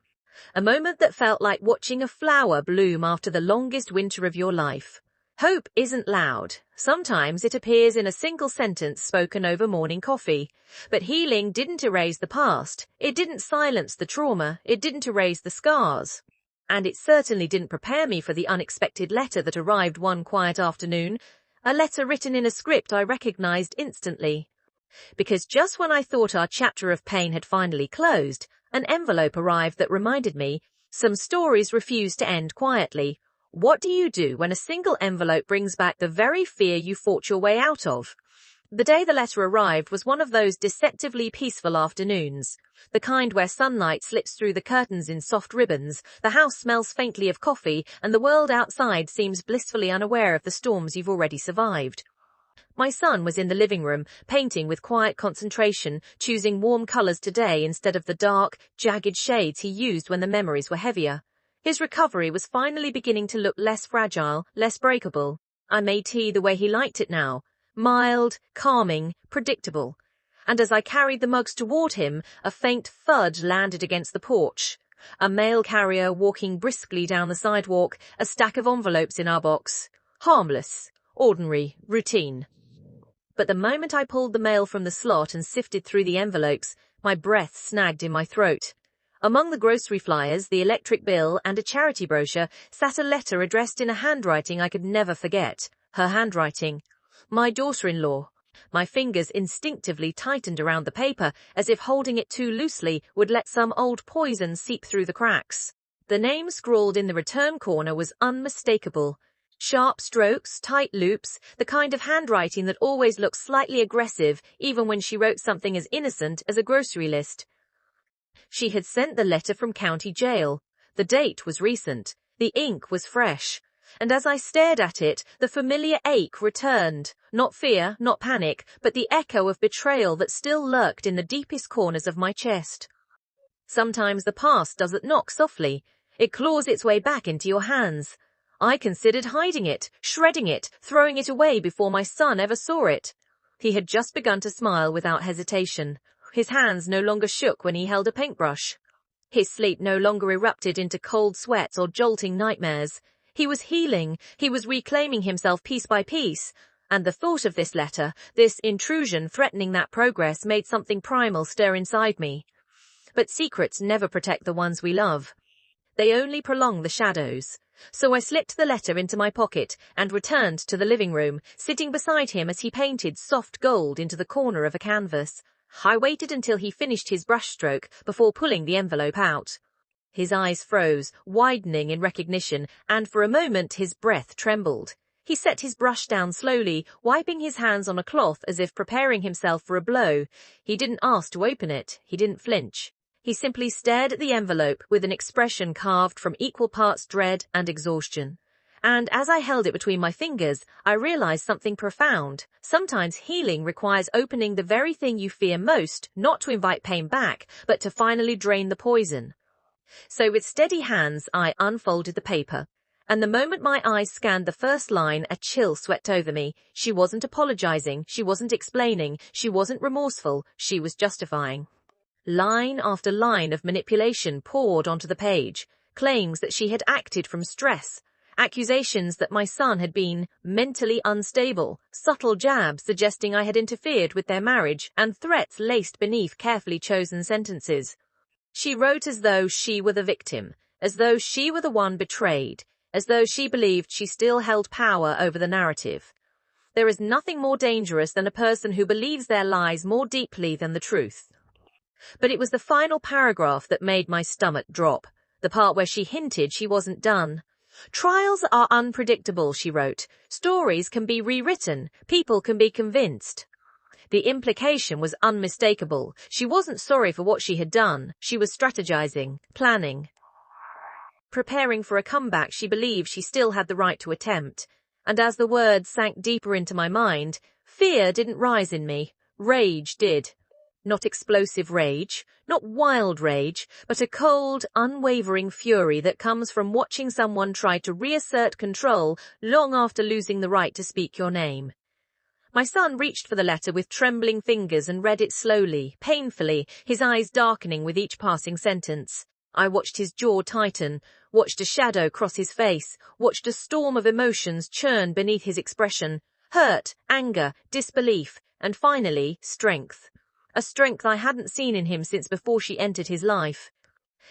A: A moment that felt like watching a flower bloom after the longest winter of your life. Hope isn't loud. Sometimes it appears in a single sentence spoken over morning coffee. But healing didn't erase the past. It didn't silence the trauma. It didn't erase the scars. And it certainly didn't prepare me for the unexpected letter that arrived one quiet afternoon. A letter written in a script I recognized instantly. Because just when I thought our chapter of pain had finally closed, an envelope arrived that reminded me, some stories refuse to end quietly. What do you do when a single envelope brings back the very fear you fought your way out of? The day the letter arrived was one of those deceptively peaceful afternoons. The kind where sunlight slips through the curtains in soft ribbons, the house smells faintly of coffee, and the world outside seems blissfully unaware of the storms you've already survived. My son was in the living room, painting with quiet concentration, choosing warm colours today instead of the dark, jagged shades he used when the memories were heavier. His recovery was finally beginning to look less fragile, less breakable. I made tea the way he liked it now. Mild, calming, predictable. And as I carried the mugs toward him, a faint thud landed against the porch. A mail carrier walking briskly down the sidewalk, a stack of envelopes in our box. Harmless, ordinary, routine. But the moment I pulled the mail from the slot and sifted through the envelopes, my breath snagged in my throat. Among the grocery flyers, the electric bill, and a charity brochure sat a letter addressed in a handwriting I could never forget. Her handwriting. My daughter-in-law. My fingers instinctively tightened around the paper, as if holding it too loosely would let some old poison seep through the cracks. The name scrawled in the return corner was unmistakable. Sharp strokes, tight loops, the kind of handwriting that always looks slightly aggressive, even when she wrote something as innocent as a grocery list. She had sent the letter from county jail. The date was recent. The ink was fresh. And as I stared at it, the familiar ache returned. Not fear, not panic, but the echo of betrayal that still lurked in the deepest corners of my chest. Sometimes the past doesn't knock softly. It claws its way back into your hands. I considered hiding it, shredding it, throwing it away before my son ever saw it. He had just begun to smile without hesitation. His hands no longer shook when he held a paintbrush. His sleep no longer erupted into cold sweats or jolting nightmares. He was healing. He was reclaiming himself piece by piece. And the thought of this letter, this intrusion threatening that progress, made something primal stir inside me. But secrets never protect the ones we love. They only prolong the shadows. So I slipped the letter into my pocket and returned to the living room, sitting beside him as he painted soft gold into the corner of a canvas. I waited until he finished his brushstroke before pulling the envelope out. His eyes froze, widening in recognition, and for a moment his breath trembled. He set his brush down slowly, wiping his hands on a cloth as if preparing himself for a blow. He didn't ask to open it. He didn't flinch. He simply stared at the envelope with an expression carved from equal parts dread and exhaustion. And as I held it between my fingers, I realized something profound. Sometimes healing requires opening the very thing you fear most, not to invite pain back, but to finally drain the poison. So with steady hands, I unfolded the paper. And the moment my eyes scanned the first line, a chill swept over me. She wasn't apologizing, she wasn't explaining, she wasn't remorseful, she was justifying. Line after line of manipulation poured onto the page, claims that she had acted from stress, accusations that my son had been mentally unstable, subtle jabs suggesting I had interfered with their marriage, and threats laced beneath carefully chosen sentences. She wrote as though she were the victim, as though she were the one betrayed, as though she believed she still held power over the narrative. There is nothing more dangerous than a person who believes their lies more deeply than the truth. But it was the final paragraph that made my stomach drop, the part where she hinted she wasn't done. Trials are unpredictable, she wrote. Stories can be rewritten. People can be convinced. The implication was unmistakable. She wasn't sorry for what she had done. She was strategizing, planning, preparing for a comeback she believed she still had the right to attempt. And as the words sank deeper into my mind, fear didn't rise in me. Rage did. Not explosive rage, not wild rage, but a cold, unwavering fury that comes from watching someone try to reassert control long after losing the right to speak your name. My son reached for the letter with trembling fingers and read it slowly, painfully, his eyes darkening with each passing sentence. I watched his jaw tighten, watched a shadow cross his face, watched a storm of emotions churn beneath his expression. Hurt, anger, disbelief, and finally, strength. A strength I hadn't seen in him since before she entered his life.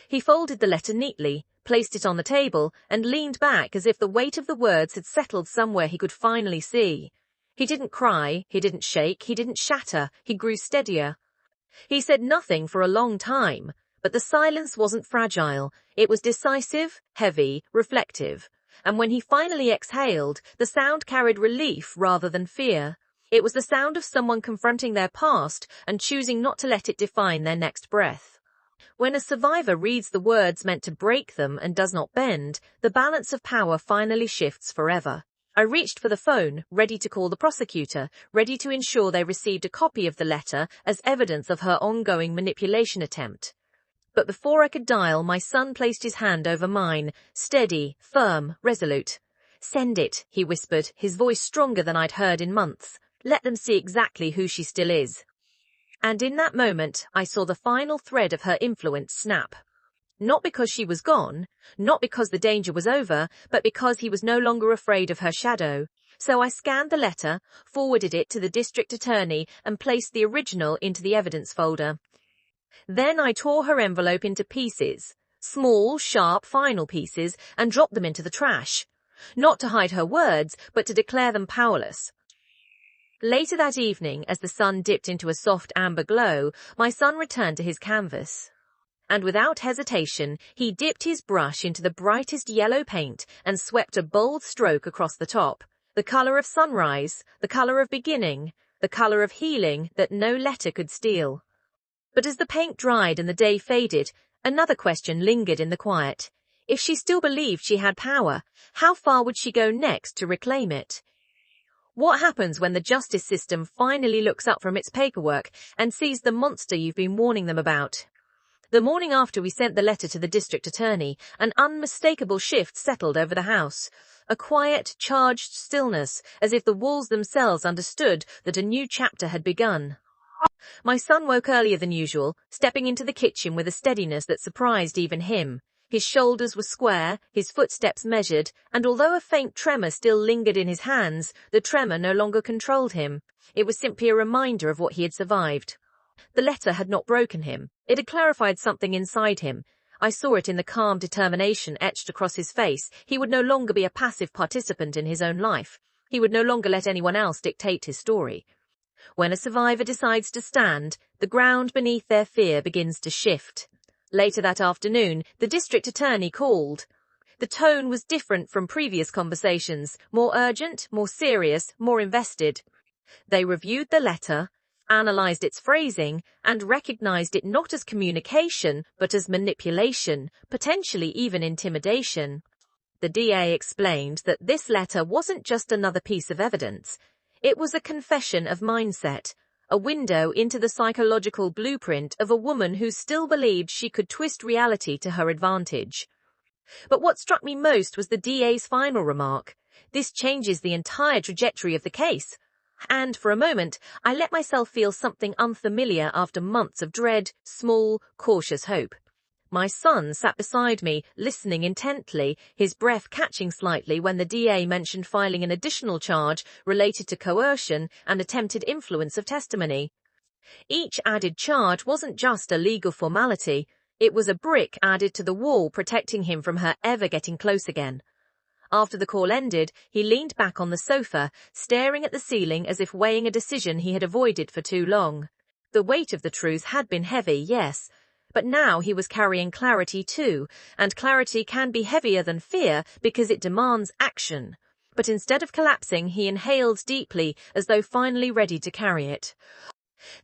A: He folded the letter neatly, placed it on the table, and leaned back as if the weight of the words had settled somewhere he could finally see. He didn't cry, he didn't shake, he didn't shatter, he grew steadier. He said nothing for a long time, but the silence wasn't fragile. It was decisive, heavy, reflective. And when he finally exhaled, the sound carried relief rather than fear. It was the sound of someone confronting their past and choosing not to let it define their next breath. When a survivor reads the words meant to break them and does not bend, the balance of power finally shifts forever. I reached for the phone, ready to call the prosecutor, ready to ensure they received a copy of the letter as evidence of her ongoing manipulation attempt. But before I could dial, my son placed his hand over mine, steady, firm, resolute. "Send it," he whispered, his voice stronger than I'd heard in months. "Let them see exactly who she still is." And in that moment, I saw the final thread of her influence snap. Not because she was gone, not because the danger was over, but because he was no longer afraid of her shadow. So I scanned the letter, forwarded it to the district attorney, and placed the original into the evidence folder. Then I tore her envelope into pieces, small, sharp, final pieces, and dropped them into the trash. Not to hide her words, but to declare them powerless. Later that evening, as the sun dipped into a soft amber glow, my son returned to his canvas. And without hesitation, he dipped his brush into the brightest yellow paint and swept a bold stroke across the top, the color of sunrise, the color of beginning, the color of healing that no letter could steal. But as the paint dried and the day faded, another question lingered in the quiet. If she still believed she had power, how far would she go next to reclaim it? What happens when the justice system finally looks up from its paperwork and sees the monster you've been warning them about? The morning after we sent the letter to the district attorney, an unmistakable shift settled over the house. A quiet, charged stillness, as if the walls themselves understood that a new chapter had begun. My son woke earlier than usual, stepping into the kitchen with a steadiness that surprised even him. His shoulders were square, his footsteps measured, and although a faint tremor still lingered in his hands, the tremor no longer controlled him. It was simply a reminder of what he had survived. The letter had not broken him. It had clarified something inside him. I saw it in the calm determination etched across his face. He would no longer be a passive participant in his own life. He would no longer let anyone else dictate his story. When a survivor decides to stand, the ground beneath their fear begins to shift. Later that afternoon, the district attorney called. The tone was different from previous conversations, more urgent, more serious, more invested. They reviewed the letter, analysed its phrasing, and recognised it not as communication, but as manipulation, potentially even intimidation. The DA explained that this letter wasn't just another piece of evidence. It was a confession of mindset, a window into the psychological blueprint of a woman who still believed she could twist reality to her advantage. But what struck me most was the DA's final remark. This changes the entire trajectory of the case. And for a moment, I let myself feel something unfamiliar after months of dread, small, cautious hope. My son sat beside me, listening intently, his breath catching slightly when the DA mentioned filing an additional charge related to coercion and attempted influence of testimony. Each added charge wasn't just a legal formality, it was a brick added to the wall protecting him from her ever getting close again. After the call ended, he leaned back on the sofa, staring at the ceiling as if weighing a decision he had avoided for too long. The weight of the truth had been heavy, yes, but now he was carrying clarity too, and clarity can be heavier than fear because it demands action. But instead of collapsing, he inhaled deeply, as though finally ready to carry it.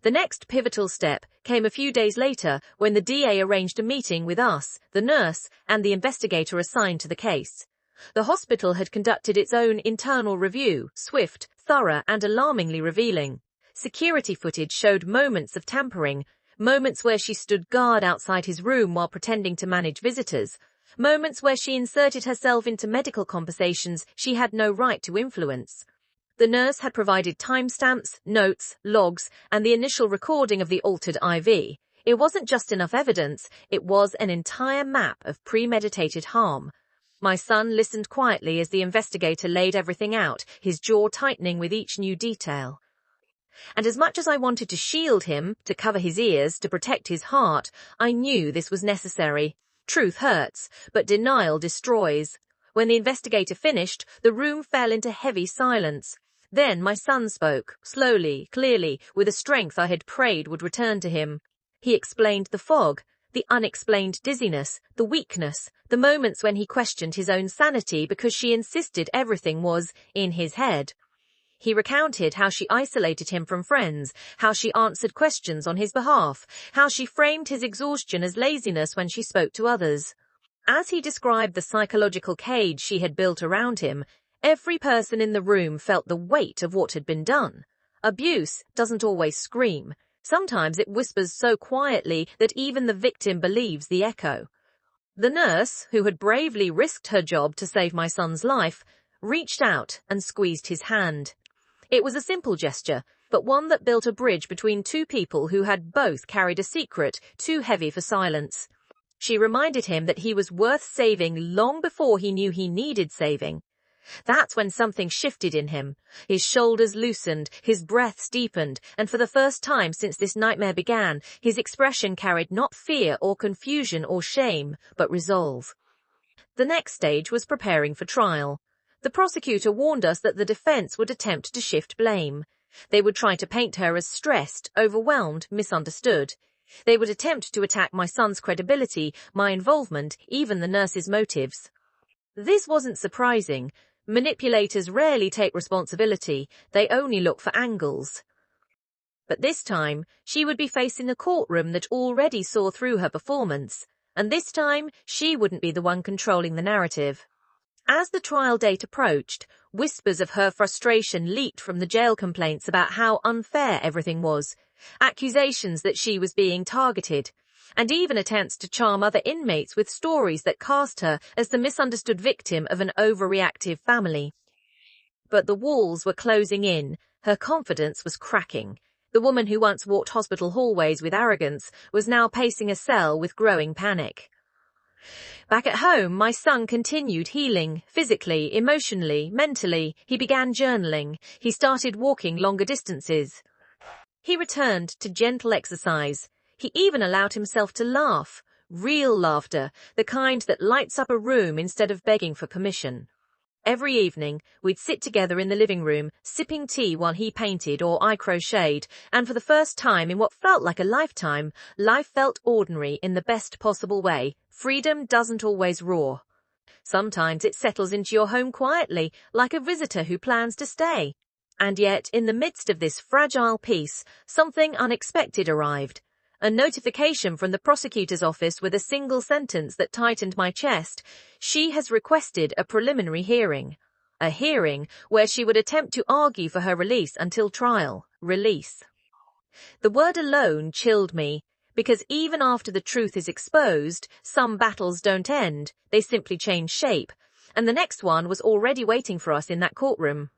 A: The next pivotal step came a few days later when the DA arranged a meeting with us, the nurse, and the investigator assigned to the case. The hospital had conducted its own internal review, swift, thorough, and alarmingly revealing. Security footage showed moments of tampering, moments where she stood guard outside his room while pretending to manage visitors, moments where she inserted herself into medical conversations she had no right to influence. The nurse had provided timestamps, notes, logs, and the initial recording of the altered IV. It wasn't just enough evidence, it was an entire map of premeditated harm. My son listened quietly as the investigator laid everything out, his jaw tightening with each new detail. And as much as I wanted to shield him, to cover his ears, to protect his heart, I knew this was necessary. Truth hurts, but denial destroys. When the investigator finished, the room fell into heavy silence. Then my son spoke, slowly, clearly, with a strength I had prayed would return to him. He explained the fog, the unexplained dizziness, the weakness, the moments when he questioned his own sanity because she insisted everything was in his head. He recounted how she isolated him from friends, how she answered questions on his behalf, how she framed his exhaustion as laziness when she spoke to others. As he described the psychological cage she had built around him, every person in the room felt the weight of what had been done. Abuse doesn't always scream. Sometimes it whispers so quietly that even the victim believes the echo. The nurse, who had bravely risked her job to save my son's life, reached out and squeezed his hand. It was a simple gesture, but one that built a bridge between two people who had both carried a secret too heavy for silence. She reminded him that he was worth saving long before he knew he needed saving. That's when something shifted in him. His shoulders loosened, his breath deepened, and for the first time since this nightmare began, his expression carried not fear or confusion or shame, but resolve. The next stage was preparing for trial. The prosecutor warned us that the defense would attempt to shift blame. They would try to paint her as stressed, overwhelmed, misunderstood. They would attempt to attack my son's credibility, my involvement, even the nurse's motives. This wasn't surprising. Manipulators rarely take responsibility, they only look for angles. But this time, she would be facing a courtroom that already saw through her performance, and this time, she wouldn't be the one controlling the narrative. As the trial date approached, whispers of her frustration leaked from the jail complaints about how unfair everything was, accusations that she was being targeted. and even attempts to charm other inmates with stories that cast her as the misunderstood victim of an overreactive family. But the walls were closing in, her confidence was cracking. The woman who once walked hospital hallways with arrogance was now pacing a cell with growing panic. Back at home, my son continued healing, physically, emotionally, mentally. He began journaling. He started walking longer distances. He returned to gentle exercise. He even allowed himself to laugh. Real laughter, the kind that lights up a room instead of begging for permission. Every evening, we'd sit together in the living room, sipping tea while he painted or I crocheted, and for the first time in what felt like a lifetime, life felt ordinary in the best possible way. Freedom doesn't always roar. Sometimes it settles into your home quietly, like a visitor who plans to stay. And yet, in the midst of this fragile peace, something unexpected arrived. A notification from the prosecutor's office with a single sentence that tightened my chest. She has requested a preliminary hearing. A hearing where she would attempt to argue for her release until trial. Release. The word alone chilled me, because even after the truth is exposed, some battles don't end, they simply change shape. And the next one was already waiting for us in that courtroom.